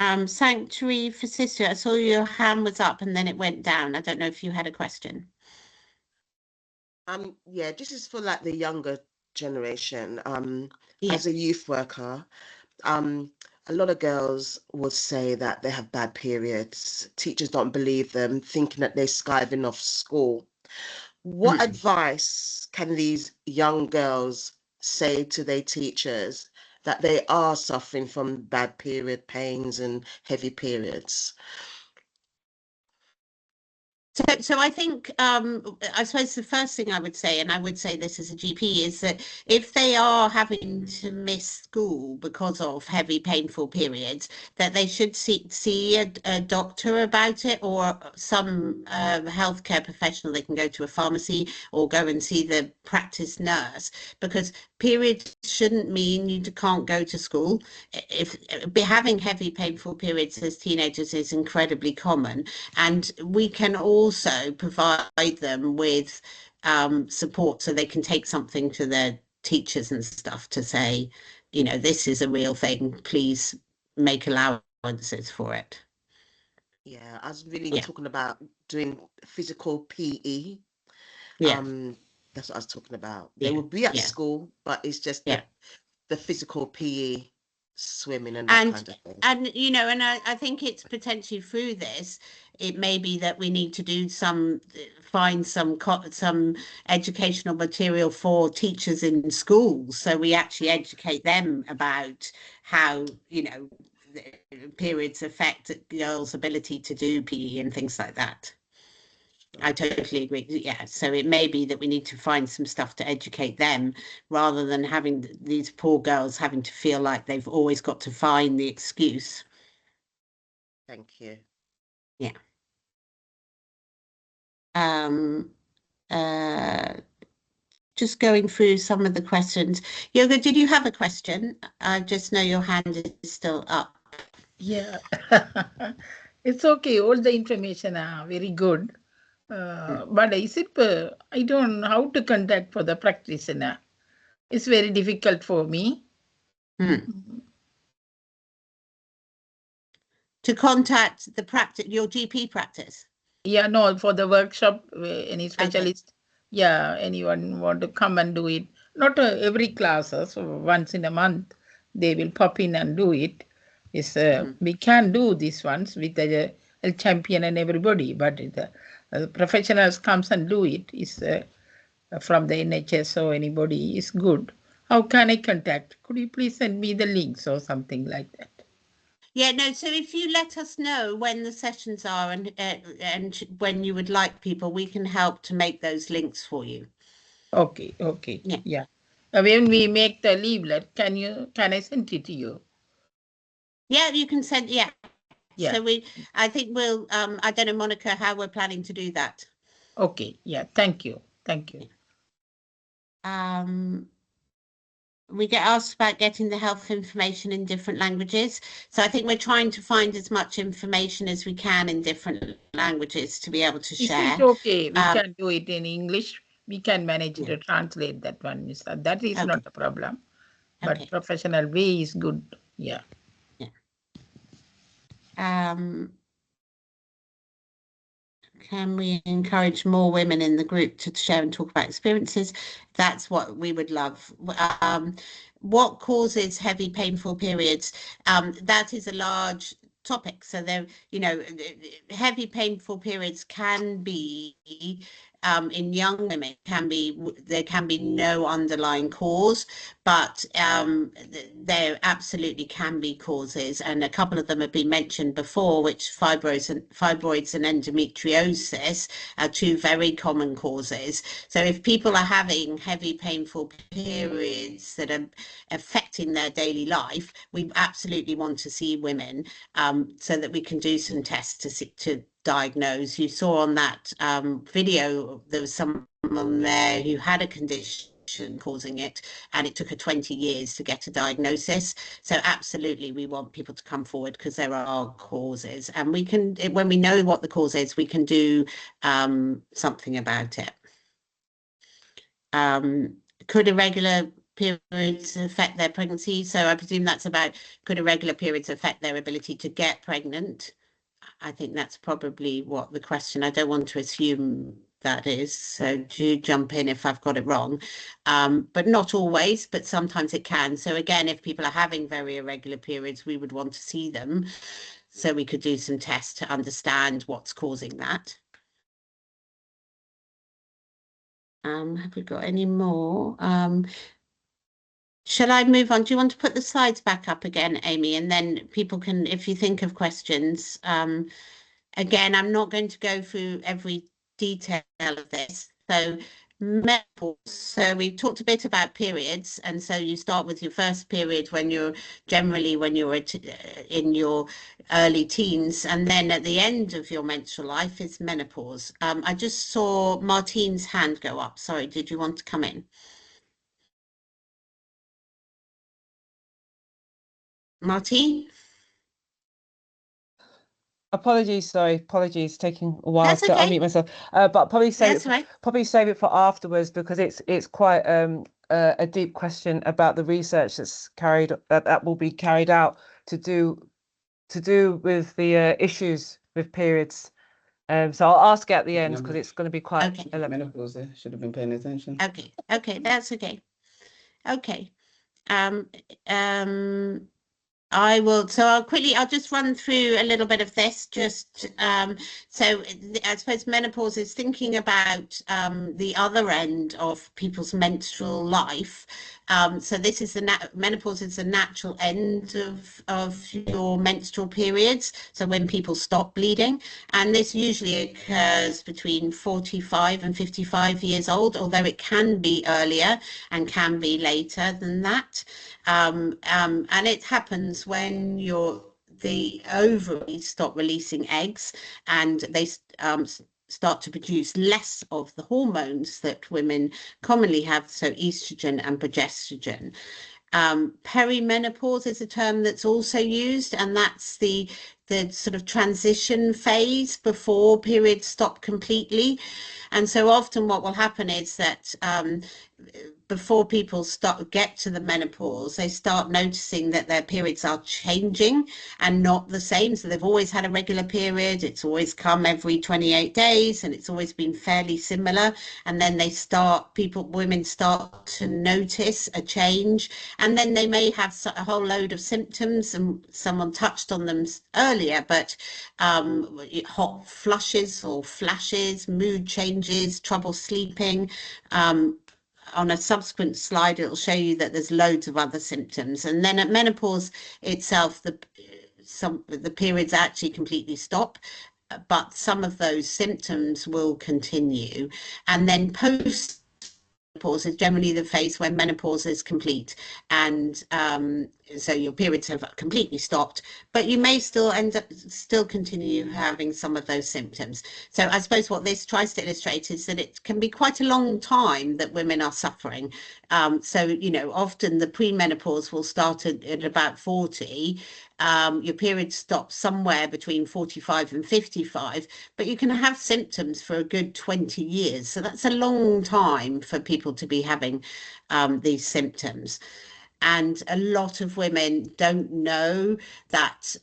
there. Sanctuary for Sister, I saw your hand was up and then it went down. I don't know if you had a question. Yeah, this is for like the younger generation. As a youth worker, a lot of girls would say that they have bad periods. Teachers don't believe them, thinking that they're skiving off school. What advice can these young girls say to their teachers that they are suffering from bad period pains and heavy periods? So I think, I suppose the first thing I would say, and I would say this as a GP, is that if they are having to miss school because of heavy, painful periods, that they should see a doctor about it, or some healthcare professional. They can go to a pharmacy or go and see the practice nurse, because periods shouldn't mean you can't go to school. If having heavy, painful periods as teenagers is incredibly common, and we can also provide them with support so they can take something to their teachers and stuff to say, you know, this is a real thing, please make allowances for it. Yeah, I was really Yeah. talking about doing physical PE. Yeah. That's what I was talking about. They Yeah. will be at Yeah. school, but it's just Yeah. the physical PE, swimming and that kind of thing. And you know, and I think it's potentially through this, it may be that we need to do find some educational material for teachers in schools, so we actually educate them about how, you know, the periods affect girls' ability to do PE and things like that. I totally agree. Yeah, so it may be that we need to find some stuff to educate them, rather than having these poor girls having to feel like they've always got to find the excuse. Thank you. Yeah. Just going through some of the questions. Yoga, did you have a question? I just know your hand is still up. Yeah, it's okay. All the information are very good. But is it, I don't know how to contact for the practitioner. It's very difficult for me. To contact your GP practice? Yeah, no, for the workshop, any specialist. Okay. Yeah, anyone want to come and do it. Not every class, so once in a month, they will pop in and do it. We can do these ones with the champion and everybody, but the professionals comes and do it is from the NHS or anybody is good. How can I contact? Could you please send me the links or something like that? Yeah, no, so if you let us know when the sessions are and when you would like people, we can help to make those links for you. Okay. Yeah. When we make the leaflet, can I send it to you? Yeah, you can send, yeah. So I think we'll, I don't know, Monica, how we're planning to do that. Okay, yeah, thank you. We get asked about getting the health information in different languages. So I think we're trying to find as much information as we can in different languages to be able to share. Is it okay? We can do it in English. We can manage to translate that one. That is not a problem. But professional way is good. Yeah. Can we encourage more women in the group to share and talk about experiences? That's what we would love. What causes heavy, painful periods? That is a large topic. So there, you know, heavy, painful periods can be in young women, there can be no underlying cause, but there absolutely can be causes, and a couple of them have been mentioned before, which fibroids and endometriosis are two very common causes. So if people are having heavy, painful periods that are affecting their daily life, we absolutely want to see women so that we can do some tests to diagnose. You saw on that video, there was someone there who had a condition causing it, and it took her 20 years to get a diagnosis. So absolutely, we want people to come forward because there are causes, and we can, when we know what the cause is, we can do something about it. Could irregular periods affect their pregnancy? So I presume that's about, could irregular periods affect their ability to get pregnant? I think that's probably what the question, I don't want to assume that is, so do jump in if I've got it wrong, but not always, but sometimes it can. So again, if people are having very irregular periods, we would want to see them so we could do some tests to understand what's causing that. Have we got any more? Shall I move on? Do you want to put the slides back up again, Amy? And then people can, if you think of questions, again, I'm not going to go through every detail of this. So menopause. So we've talked a bit about periods, and so you start with your first period when you're in your early teens, and then at the end of your menstrual life is menopause. I just saw Martine's hand go up. Sorry, did you want to come in? Martine? Apologies, taking a while That's to okay. unmute myself. But probably That's right. save it for afterwards, because it's quite a deep question about the research that will be carried out to do with the issues with periods. So I'll ask at the end, because it's going to be quite Okay. Menopause, should have been paying attention. Okay, that's okay. Okay. I'll just run through a little bit of this, so I suppose menopause is thinking about the other end of people's menstrual life. So this is menopause is the natural end of your menstrual periods. So when people stop bleeding, and this usually occurs between 45 and 55 years old, although it can be earlier and can be later than that. And it happens when the ovaries stop releasing eggs, and they start to produce less of the hormones that women commonly have, so estrogen and progesterone. Perimenopause is a term that's also used, and that's the sort of transition phase before periods stop completely. And so often what will happen is that before people get to the menopause, they start noticing that their periods are changing and not the same. So they've always had a regular period. It's always come every 28 days, and it's always been fairly similar. And then women start to notice a change, and then they may have a whole load of symptoms, and someone touched on them earlier, but hot flushes or flashes, mood changes, trouble sleeping. On a subsequent slide, it'll show you that there's loads of other symptoms. And then at menopause itself, the periods actually completely stop, but some of those symptoms will continue. And then post menopause is generally the phase when menopause is complete, and so your periods have completely stopped, but you may still continue having some of those symptoms. So I suppose what this tries to illustrate is that it can be quite a long time that women are suffering. So often the premenopause will start at about 40. Your period stops somewhere between 45 and 55, but you can have symptoms for a good 20 years. So that's a long time for people to be having these symptoms. And a lot of women don't know that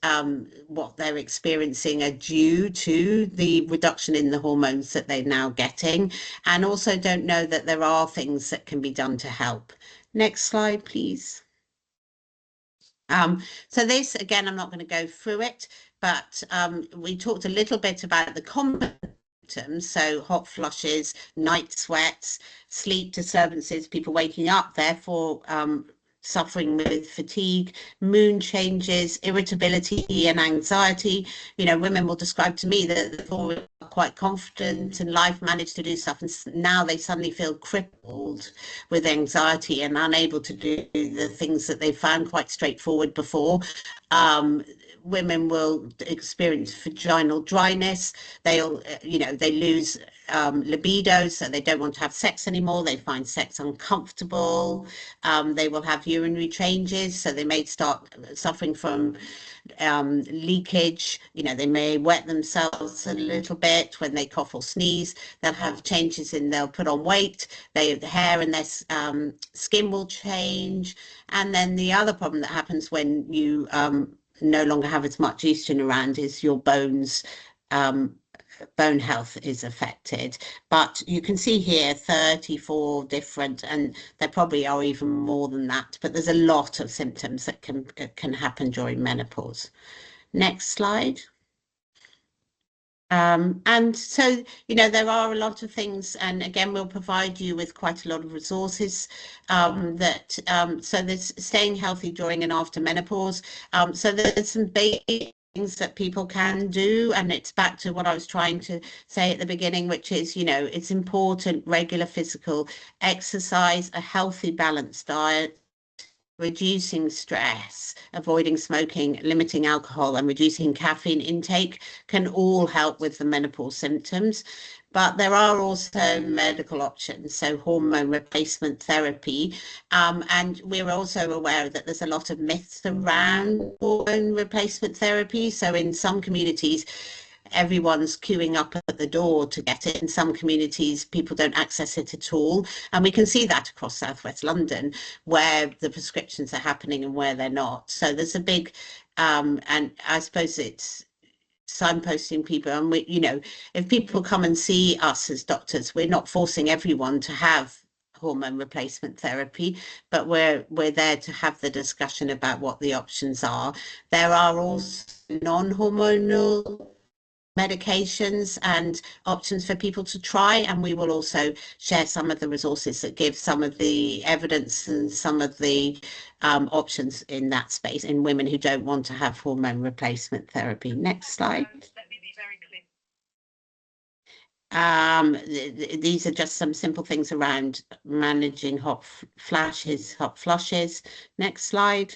what they're experiencing are due to the reduction in the hormones that they're now getting, and also don't know that there are things that can be done to help. Next slide, please. So this, again, I'm not going to go through it, but we talked a little bit about the common symptoms, so hot flushes, night sweats, sleep disturbances, people waking up, therefore suffering with fatigue, mood changes, irritability and anxiety. Women will describe to me that they're always quite confident in life, managed to do stuff, and now they suddenly feel crippled with anxiety and unable to do the things that they found quite straightforward before. Women will experience vaginal dryness. They lose libido, so they don't want to have sex anymore. They find sex uncomfortable. They will have urinary changes, so they may start suffering from leakage. They may wet themselves a little bit when they cough or sneeze. They'll have changes they'll put on weight. The hair and their skin will change. And then the other problem that happens when you no longer have as much estrogen around is your bones. Bone health is affected, but you can see here 34 different, and there probably are even more than that, but there's a lot of symptoms that can happen during menopause. Next slide. And so, you know, there are a lot of things, and again, we'll provide you with quite a lot of resources so there's staying healthy during and after menopause. So there's some basic things that people can do, and it's back to what I was trying to say at the beginning, which is, you know, it's important, regular physical exercise, a healthy, balanced diet, reducing stress, avoiding smoking, limiting alcohol, and reducing caffeine intake can all help with the menopause symptoms. But there are also medical options, so hormone replacement therapy. And we're also aware that there's a lot of myths around hormone replacement therapy. So in some communities, everyone's queuing up at the door to get it. In some communities, people don't access it at all. And we can see that across South West London, where the prescriptions are happening and where they're not. So there's a big, and I suppose it's signposting people. And we, you know, if people come and see us as doctors, we're not forcing everyone to have hormone replacement therapy, but we're there to have the discussion about what the options are. There are also non-hormonal medications and options for people to try, and we will also share some of the resources that give some of the evidence and some of the options in that space in women who don't want to have hormone replacement therapy. Next slide. These are just some simple things around managing hot flushes. Next slide.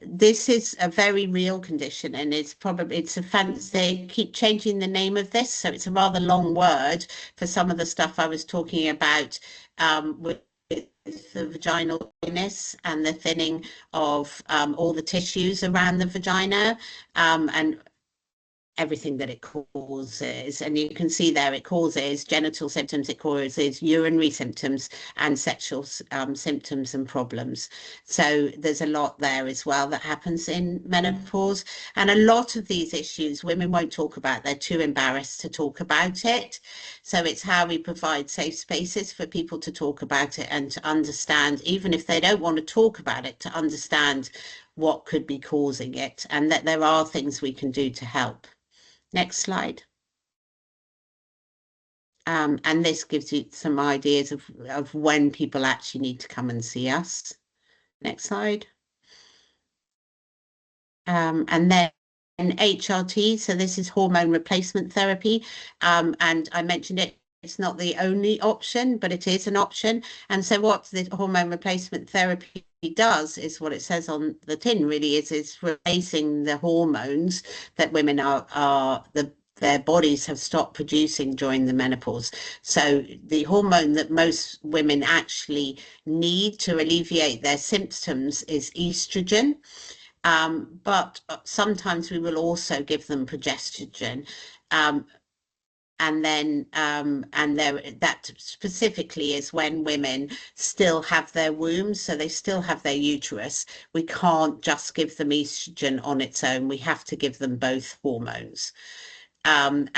This is a very real condition, and it's a fancy, they keep changing the name of this, so it's a rather long word for some of the stuff I was talking about with the vaginal dryness and the thinning of all the tissues around the vagina, and everything that it causes. And you can see there it causes genital symptoms, it causes urinary symptoms and sexual symptoms and problems. So there's a lot there as well that happens in menopause. And a lot of these issues women won't talk about. They're too embarrassed to talk about it. So it's how we provide safe spaces for people to talk about it and to understand, even if they don't want to talk about it, to understand what could be causing it, and that there are things we can do to help. Next slide. And this gives you some ideas of when people actually need to come and see us. Next slide. And then HRT, so this is hormone replacement therapy. And I mentioned it, it's not the only option, but it is an option. And so what the hormone replacement therapy does is what it says on the tin really is replacing the hormones that women their bodies have stopped producing during the menopause. So the hormone that most women actually need to alleviate their symptoms is estrogen. But sometimes we will also give them progesterone. And then that specifically is when women still have their wombs, so they still have their uterus. We can't just give them estrogen on its own. We have to give them both hormones. And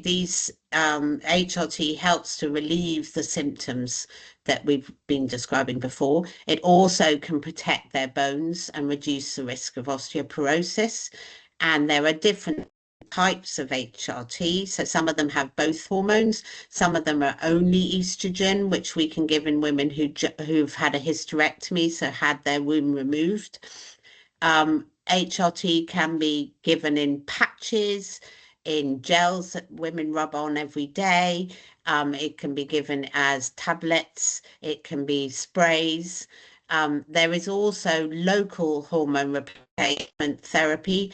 these HRT helps to relieve the symptoms that we've been describing before. It also can protect their bones and reduce the risk of osteoporosis. And there are different types of HRT. So some of them have both hormones. Some of them are only estrogen, which we can give in women who've had a hysterectomy, so had their womb removed. HRT can be given in patches, in gels that women rub on every day. It can be given as tablets. It can be sprays. There is also local hormone replacement therapy.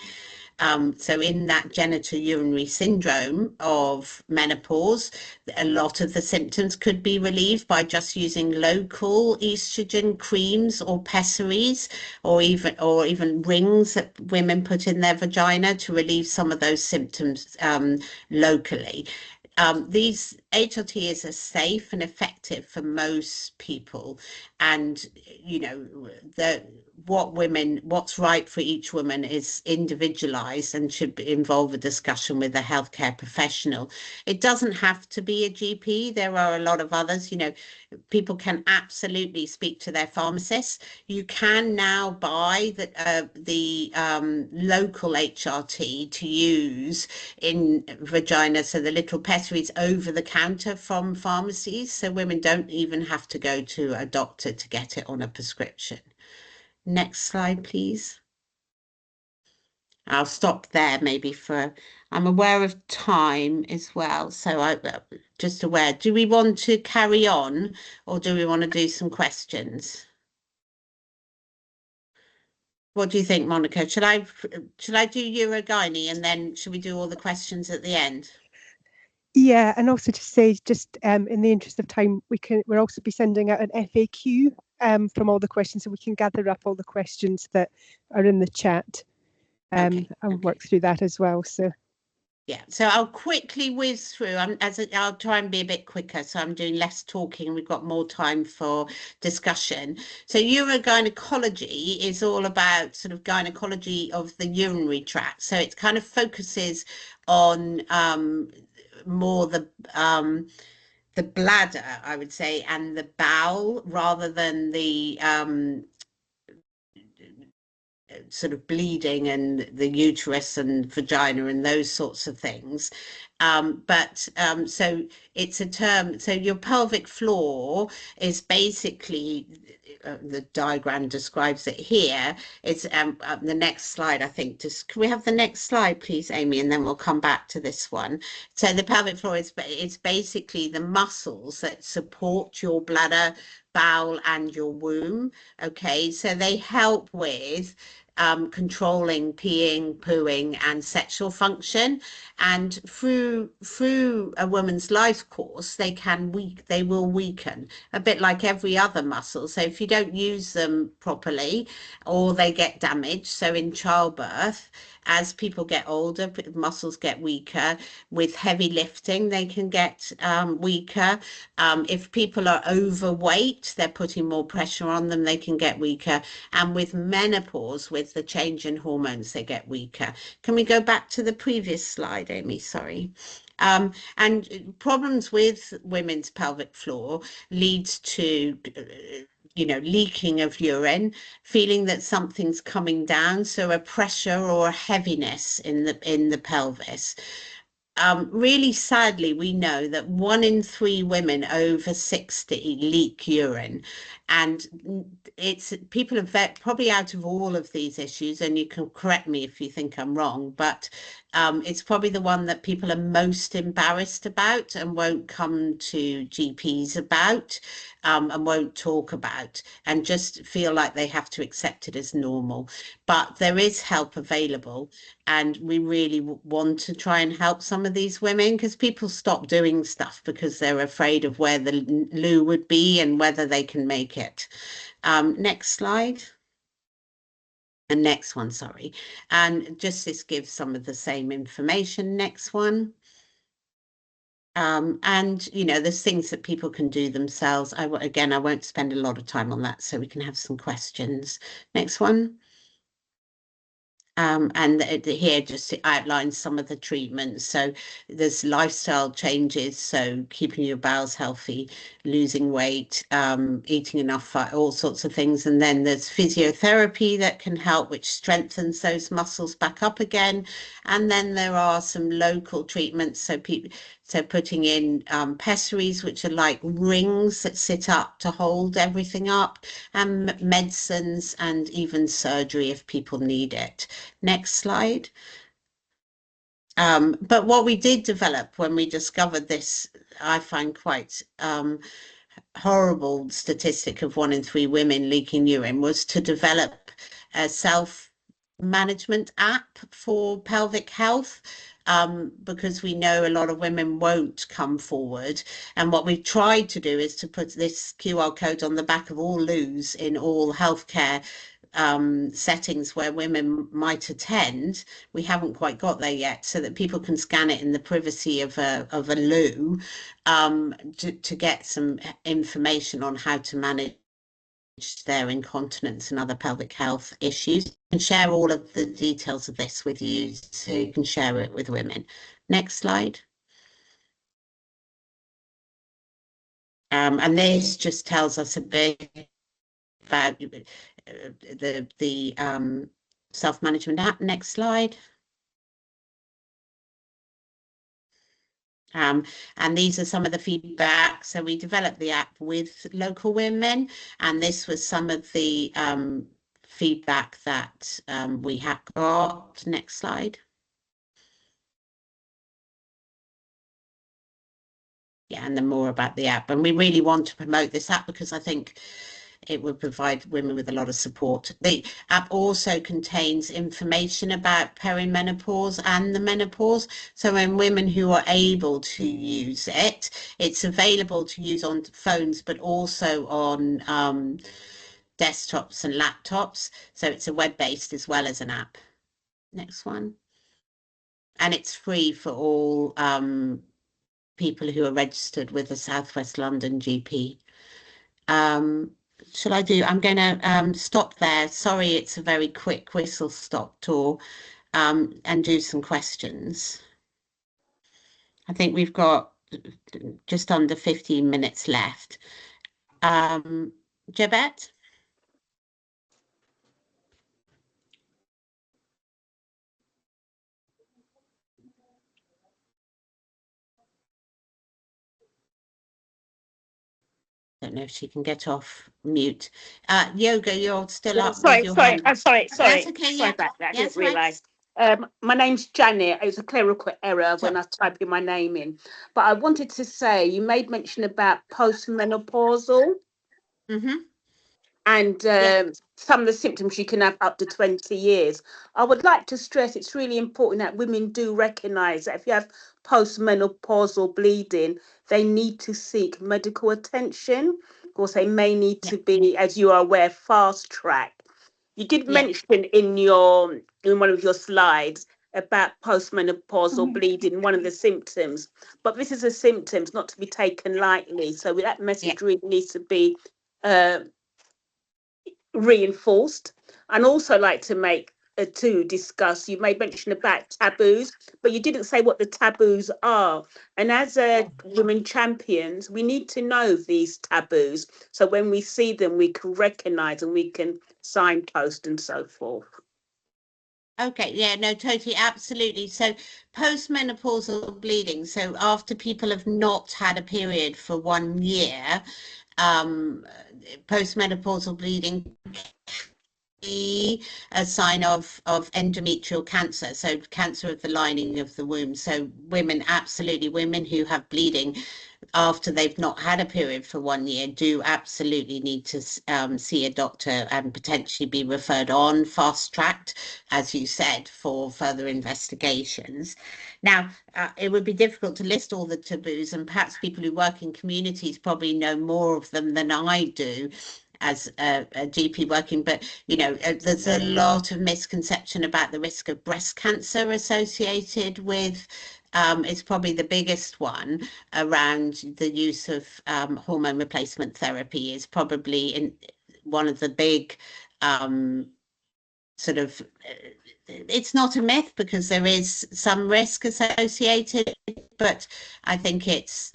So in that genitourinary syndrome of menopause, a lot of the symptoms could be relieved by just using local estrogen creams or pessaries, or even rings that women put in their vagina to relieve some of those symptoms locally. These HRTs are safe and effective for most people, and you know what's right for each woman is individualized and should involve a discussion with a healthcare professional. It doesn't have to be a GP. There are a lot of others, you know, people can absolutely speak to their pharmacist. You can now buy the local HRT to use in vagina, so the little pessaries over the counter from pharmacies, so women don't even have to go to a doctor to get it on a prescription. Next slide, please. I'll stop there maybe I'm aware of time as well, so I'm just aware. Do we want to carry on or do we want to do some questions? What do you think, Monica? Should I do urogynae and then should we do all the questions at the end? Yeah, and also to say, just in the interest of time, we'll also be sending out an FAQ from all the questions, so we can gather up all the questions that are in the chat and work through that as well. So yeah, so I'll quickly whiz through. I'll try and be a bit quicker, so I'm doing less talking. We've got more time for discussion. So urogynecology is all about sort of gynecology of the urinary tract. So it kind of focuses on more the bladder, I would say, and the bowel, rather than the sort of bleeding and the uterus and vagina and those sorts of things. So it's a term, so your pelvic floor is basically, the diagram describes it here. It's the next slide, I think. Can we have the next slide, please, Amy, and then we'll come back to this one. So the pelvic floor is basically the muscles that support your bladder, bowel, and your womb. Okay, so they help with controlling peeing, pooing, and sexual function. And through a woman's life course, they will weaken, a bit like every other muscle. So if you don't use them properly, or they get damaged, so in childbirth, as people get older, muscles get weaker. With heavy lifting, they can get weaker. If people are overweight, they're putting more pressure on them, they can get weaker. And with menopause, with the change in hormones, they get weaker. Can we go back to the previous slide, Amy? Sorry. And problems with women's pelvic floor leads to leaking of urine, feeling that something's coming down, so a pressure or a heaviness in the pelvis. Really sadly, we know that 1 in 3 women over 60 leak urine, and people are probably out of all of these issues, and you can correct me if you think I'm wrong, but it's probably the one that people are most embarrassed about and won't come to GPs about, and won't talk about, and just feel like they have to accept it as normal. But there is help available, and we really want to try and help some of these women, because people stop doing stuff because they're afraid of where the loo would be and whether they can make it. Next slide. And next one, sorry. And just this gives some of the same information. Next one. And there's things that people can do themselves. I won't spend a lot of time on that, so we can have some questions. Next one. And here just outlines some of the treatments. So there's lifestyle changes, so keeping your bowels healthy, losing weight, eating enough fat, all sorts of things. And then there's physiotherapy that can help, which strengthens those muscles back up again. And then there are some local treatments, so putting in pessaries, which are like rings that sit up to hold everything up, and medicines, and even surgery if people need it. Next slide. But what we did develop when we discovered this, I find quite horrible statistic of 1 in 3 women leaking urine, was to develop a self-management app for pelvic health. Because we know a lot of women won't come forward. And what we've tried to do is to put this QR code on the back of all loos in all healthcare settings where women might attend. We haven't quite got there yet, so that people can scan it in the privacy of a loo, to get some information on how to manage their incontinence and other pelvic health issues, and share all of the details of this with you so you can share it with women. Next slide. And this just tells us a bit about the self-management app. Next slide. And these are some of the feedback. So we developed the app with local women, and this was some of the feedback that we have got. Next slide. Yeah, and then more about the app. And we really want to promote this app because I think it would provide women with a lot of support. The app also contains information about perimenopause and the menopause. So when women who are able to use it, it's available to use on phones, but also on desktops and laptops. So it's a web-based as well as an app. Next one. And it's free for all people who are registered with the South West London GP. Shall I do? I'm going to stop there. Sorry, it's a very quick whistle stop tour, and do some questions. I think we've got just under 15 minutes left. Jabet? Don't know if she can get off mute. Yoga, you're still up with your hand. Sorry. That's okay, Sorry yeah. about that. I Yes, didn't realise. My name's Janet. It was a clerical error when I was typing my name in. But I wanted to say, you made mention about postmenopausal and some of the symptoms you can have up to 20 years. I would like to stress it's really important that women do recognise that if you have postmenopausal bleeding, they need to seek medical attention. Of course, they may need to be, as you are aware, fast-tracked. You did mention in one of your slides about postmenopausal bleeding, one of the symptoms, but this is a symptom not to be taken lightly. So that message really needs to be reinforced. And also like to discuss, you made mention about taboos, but you didn't say what the taboos are. And as women champions, we need to know these taboos. So when we see them, we can recognise and we can signpost and so forth. Okay, yeah, no, totally, absolutely. So postmenopausal bleeding, so after people have not had a period for 1 year, postmenopausal bleeding be a sign of endometrial cancer, so cancer of the lining of the womb. So women, absolutely, women who have bleeding after they've not had a period for 1 year do absolutely need to see a doctor and potentially be referred on fast-tracked, as you said, for further investigations. Now, it would be difficult to list all the taboos, and perhaps people who work in communities probably know more of them than I do as a GP working, but there's a lot of misconception about the risk of breast cancer associated with it's probably the biggest one around the use of hormone replacement therapy is probably in one of the big sort of it's not a myth because there is some risk associated, but I think it's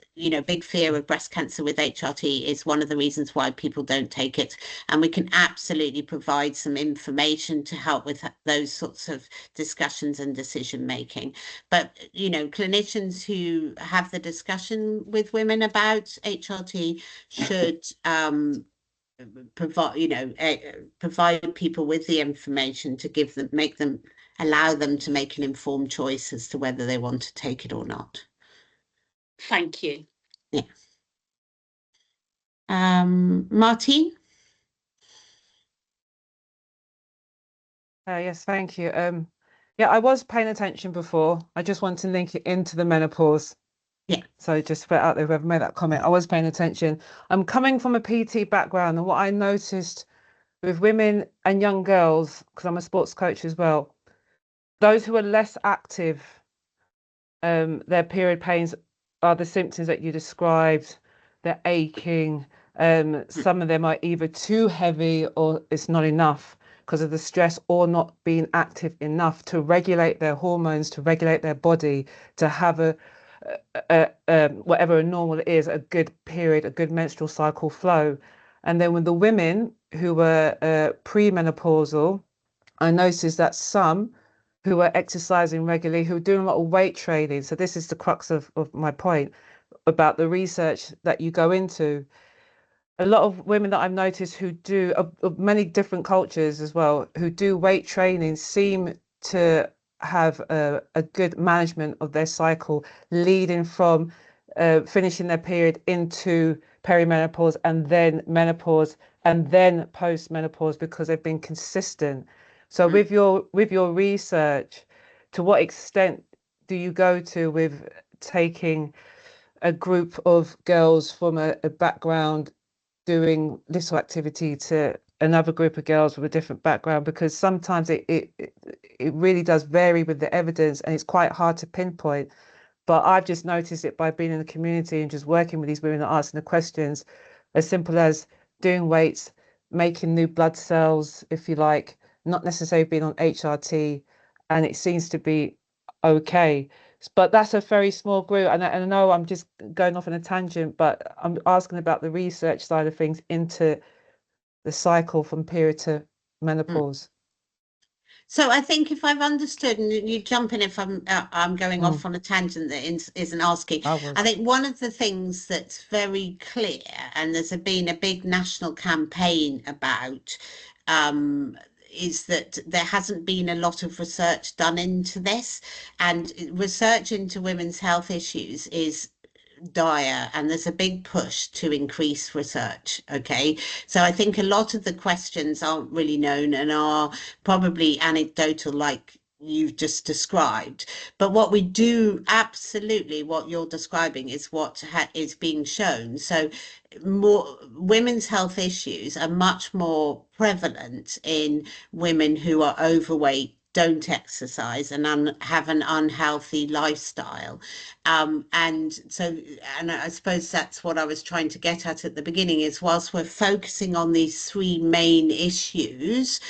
big fear of breast cancer with HRT is one of the reasons why people don't take it, and we can absolutely provide some information to help with those sorts of discussions and decision making. But clinicians who have the discussion with women about HRT should provide people with the information to allow them to make an informed choice as to whether they want to take it or not. Thank you. Yeah. Martine? Yes, thank you. Yeah, I was paying attention before. I just want to link it into the menopause. Yeah. So just put it out there, whoever made that comment, I was paying attention. I'm coming from a PT background, and what I noticed with women and young girls, because I'm a sports coach as well, those who are less active, their period pains are the symptoms that you described, the aching, Some of them are either too heavy or it's not enough because of the stress, or not being active enough to regulate their hormones, to regulate their body, to have whatever a normal is, a good period, a good menstrual cycle flow. And then with the women who were premenopausal, I noticed that some who were exercising regularly, who were doing a lot of weight training. So this is the crux of my point about the research that you go into. A lot of women that I've noticed who do, of many different cultures as well, who do weight training seem to have a good management of their cycle, leading from finishing their period into perimenopause and then menopause and then post-menopause, because they've been consistent. So with your research, to what extent do you go to with taking a group of girls from a background doing little activity to another group of girls with a different background? Because sometimes it really does vary with the evidence, and it's quite hard to pinpoint. But I've just noticed it by being in the community and just working with these women and asking the questions, as simple as doing weights, making new blood cells, if you like, not necessarily being on HRT, and it seems to be okay. But that's a very small group, and I know I'm just going off on a tangent, but I'm asking about the research side of things into the cycle from period to menopause. So I think if I've understood, and you jump in if I'm going off on a tangent that isn't asking. I think one of the things that's very clear, and there's been a big national campaign about, is that there hasn't been a lot of research done into this, and research into women's health issues is dire, and there's a big push to increase research. Okay, so I think a lot of the questions aren't really known and are probably anecdotal, like you've just described. But what we do, absolutely what you're describing, is what is being shown. So more women's health issues are much more prevalent in women who are overweight, don't exercise, and have an unhealthy lifestyle. And I suppose that's what I was trying to get at the beginning, is whilst we're focusing on these three main issues,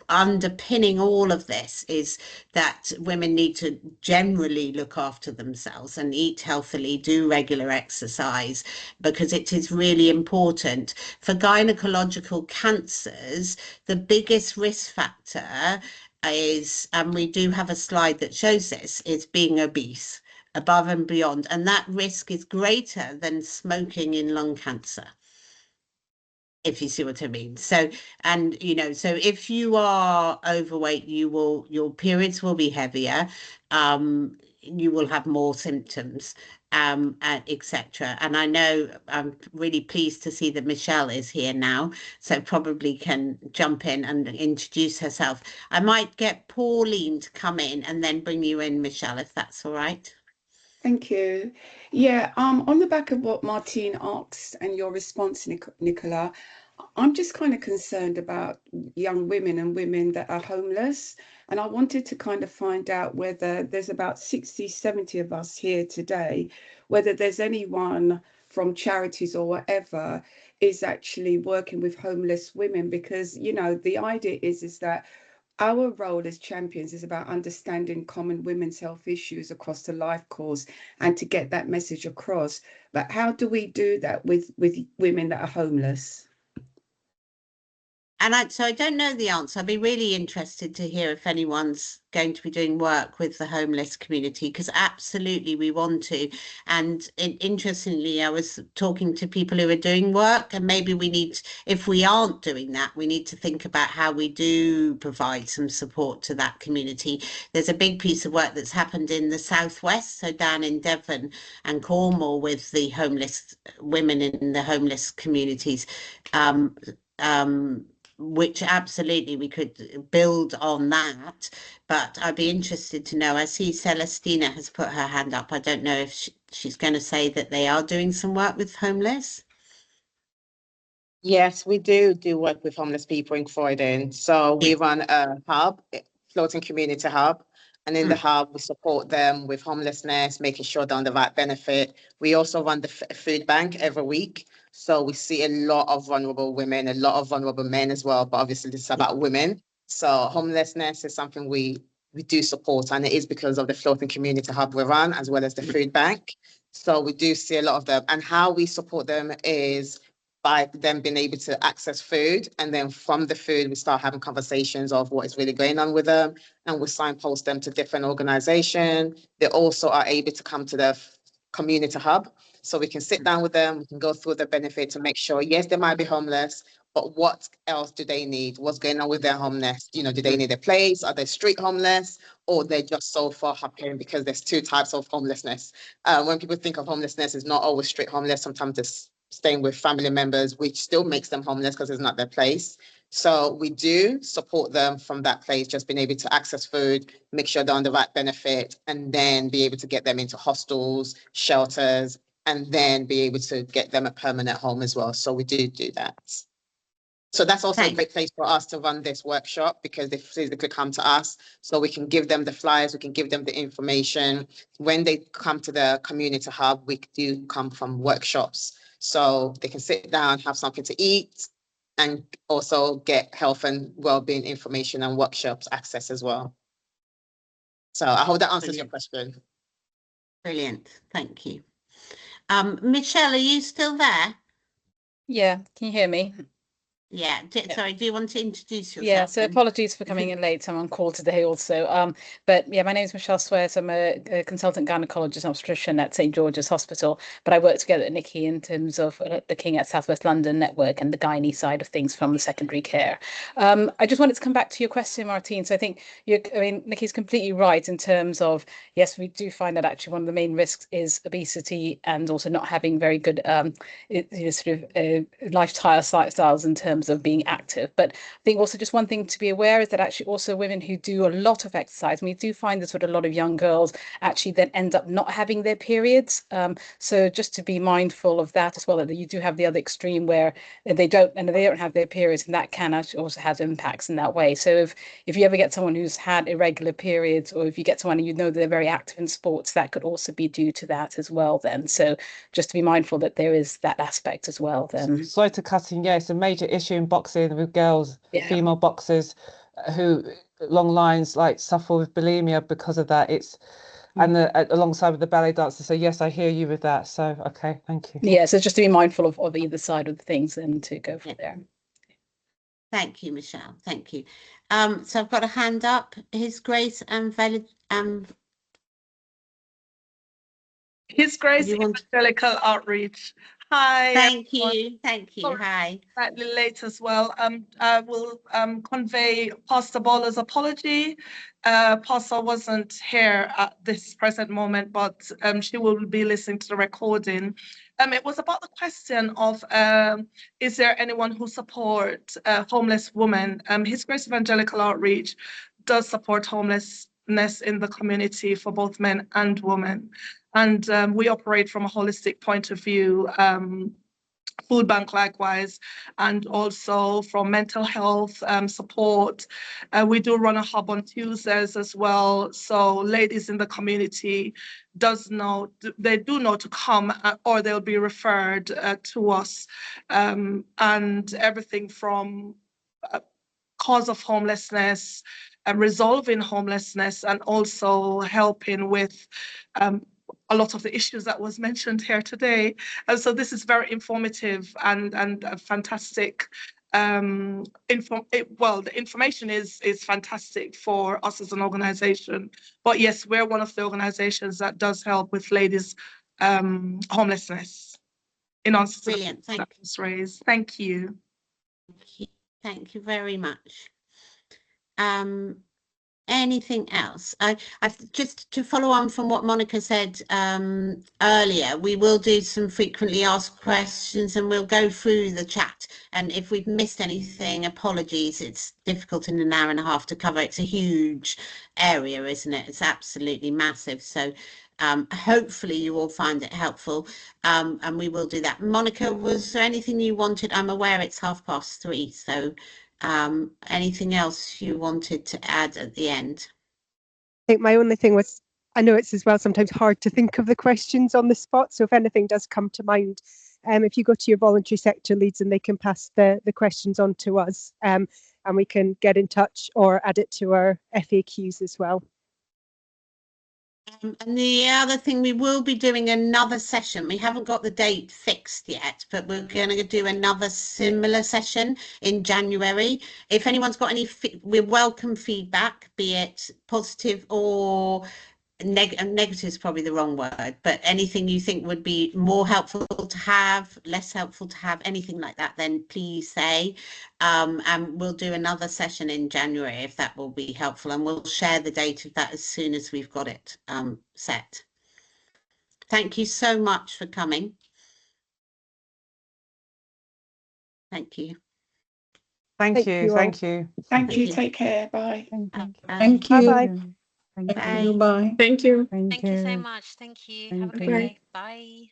underpinning all of this is that women need to generally look after themselves and eat healthily, do regular exercise, because it is really important. For gynecological cancers, the biggest risk factor is, and we do have a slide that shows this, is being obese above and beyond, and that risk is greater than smoking in lung cancer, if you see what I mean. So, and so if you are overweight, your periods will be heavier, you will have more symptoms, etc. And I know I'm really pleased to see that Michelle is here now, so probably can jump in and introduce herself. I might get Pauline to come in and then bring you in, Michelle, if that's all right. Thank you. Yeah, on the back of what Martine asked and your response, Nicola, I'm just kind of concerned about young women and women that are homeless. And I wanted to kind of find out whether there's about 60, 70 of us here today, whether there's anyone from charities or whatever is actually working with homeless women, because, the idea is that our role as champions is about understanding common women's health issues across the life course and to get that message across. But how do we do that with women that are homeless? And so I don't know the answer. I'd be really interested to hear if anyone's going to be doing work with the homeless community, because absolutely we want to. And interestingly, I was talking to people who are doing work, and maybe we need, if we aren't doing that, we need to think about how we do provide some support to that community. There's a big piece of work that's happened in the South West, so down in Devon and Cornwall, with the homeless women in the homeless communities, which absolutely we could build on that. But I'd be interested to know, I see Celestina has put her hand up. I don't know if she's going to say that they are doing some work with homeless. Yes, we do work with homeless people in Croydon. So we run a hub, floating community hub, And in the hub, we support them with homelessness, making sure they're on the right benefit. We also run the food bank every week. So we see a lot of vulnerable women, a lot of vulnerable men as well, but obviously this is about women. So homelessness is something we do support, and it is because of the Floating Community Hub we run, as well as the food bank. So we do see a lot of them, and how we support them is by them being able to access food. And then from the food, we start having conversations of what is really going on with them. And we signpost them to different organizations. They also are able to come to the community hub. So we can sit down with them, we can go through the benefit to make sure, yes, they might be homeless, but what else do they need? What's going on with their homelessness? You know, do they need a place? Are they street homeless? Or they're just so far happy? Because there's two types of homelessness. When people think of homelessness, it's not always street homeless. Sometimes it's staying with family members, which still makes them homeless because it's not their place. So we do support them from that place, just being able to access food, make sure they're on the right benefit, and then be able to get them into hostels, shelters, and then be able to get them a permanent home as well. So we do that. So that's also a great place for us to run this workshop, because they could come to us, so we can give them the flyers, we can give them the information. When they come to the community hub, we do come from workshops, so they can sit down, have something to eat, and also get health and well-being information and workshops access as well. So I hope that answers your question. Brilliant, thank you. Michelle, are you still there? Yeah, can you hear me? Yeah, sorry, do you want to introduce yourself? Yeah, so apologies for coming in late. I'm on call today also. But yeah, my name is Michelle Swears. I'm a consultant gynecologist and obstetrician at St George's Hospital, but I work together with Nikki in terms of looking at South West London network and the gynae side of things from the secondary care. I just wanted to come back to your question, Martine. So I think Nikki's completely right in terms of, yes, we do find that actually one of the main risks is obesity and also not having very good lifestyles in terms of being active. But I think also just one thing to be aware is that actually also women who do a lot of exercise, and we do find this with a lot of young girls, actually then end up not having their periods. So just to be mindful of that as well, that you do have the other extreme where they don't have their periods, and that can actually also have impacts in that way. So if you ever get someone who's had irregular periods, or if you get someone and you know they're very active in sports, that could also be due to that as well then. So just to be mindful that there is that aspect as well then. Sorry to cut in. Yeah, it's a major issue in boxing with girls, female boxers who along lines like suffer with bulimia because of that. And alongside with the ballet dancers. So yes, I hear you with that. So okay, thank you. Yeah, so just to be mindful of either side of the things and to go from there. Thank you, Michelle. Thank you. So I've got a hand up. His Grace and His Grace Evangelical Outreach. Hi. Thank you. Thank you. Hi. Slightly late as well. I will convey Pastor Boller's apology. Pastor wasn't here at this present moment, but she will be listening to the recording. It was about the question of, is there anyone who supports homeless women? His Grace Evangelical Outreach does support homelessness in the community for both men and women. And we operate from a holistic point of view, food bank likewise, and also from mental health support. We do run a hub on Tuesdays as well. So ladies in the community do know to come, or they'll be referred to us. And everything from cause of homelessness, resolving homelessness, and also helping with a lot of the issues that was mentioned here today. And so this is very informative and fantastic. The information is fantastic for us as an organization. But yes, we're one of the organizations that does help with ladies' homelessness. In answer to the question that was raised. Thank you. Thank you very much. Anything else? I've just to follow on from what Monica said earlier, we will do some frequently asked questions and we'll go through the chat. And if we've missed anything, apologies. It's difficult in an hour and a half to cover. It's a huge area, isn't it? It's absolutely massive. So hopefully you all find it helpful, and we will do that. Monica, was there anything you wanted? I'm aware it's 3:30, so anything else you wanted to add at the end? think my only thing was, I know it's as well sometimes hard to think of the questions on the spot. So if anything does come to mind, if you go to your voluntary sector leads and they can pass the questions on to us, and we can get in touch or add it to our FAQs as well. And the other thing, we will be doing another session. We haven't got the date fixed yet, but we're going to do another similar session in January. If anyone's got any, we welcome feedback, be it positive or negative is probably the wrong word, but anything you think would be more helpful to have, less helpful to have, anything like that, then please say. And we'll do another session in January if that will be helpful, and we'll share the date of that as soon as we've got it set. Thank you so much for coming. Thank you. Thank you. Thank you. Take care. Bye. Thank you. Bye-bye. Bye. You. Bye. Thank you. Thank you so much. Thank you. Have a great day. Bye.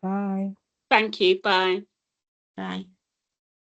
Bye. Thank you. Bye. Bye.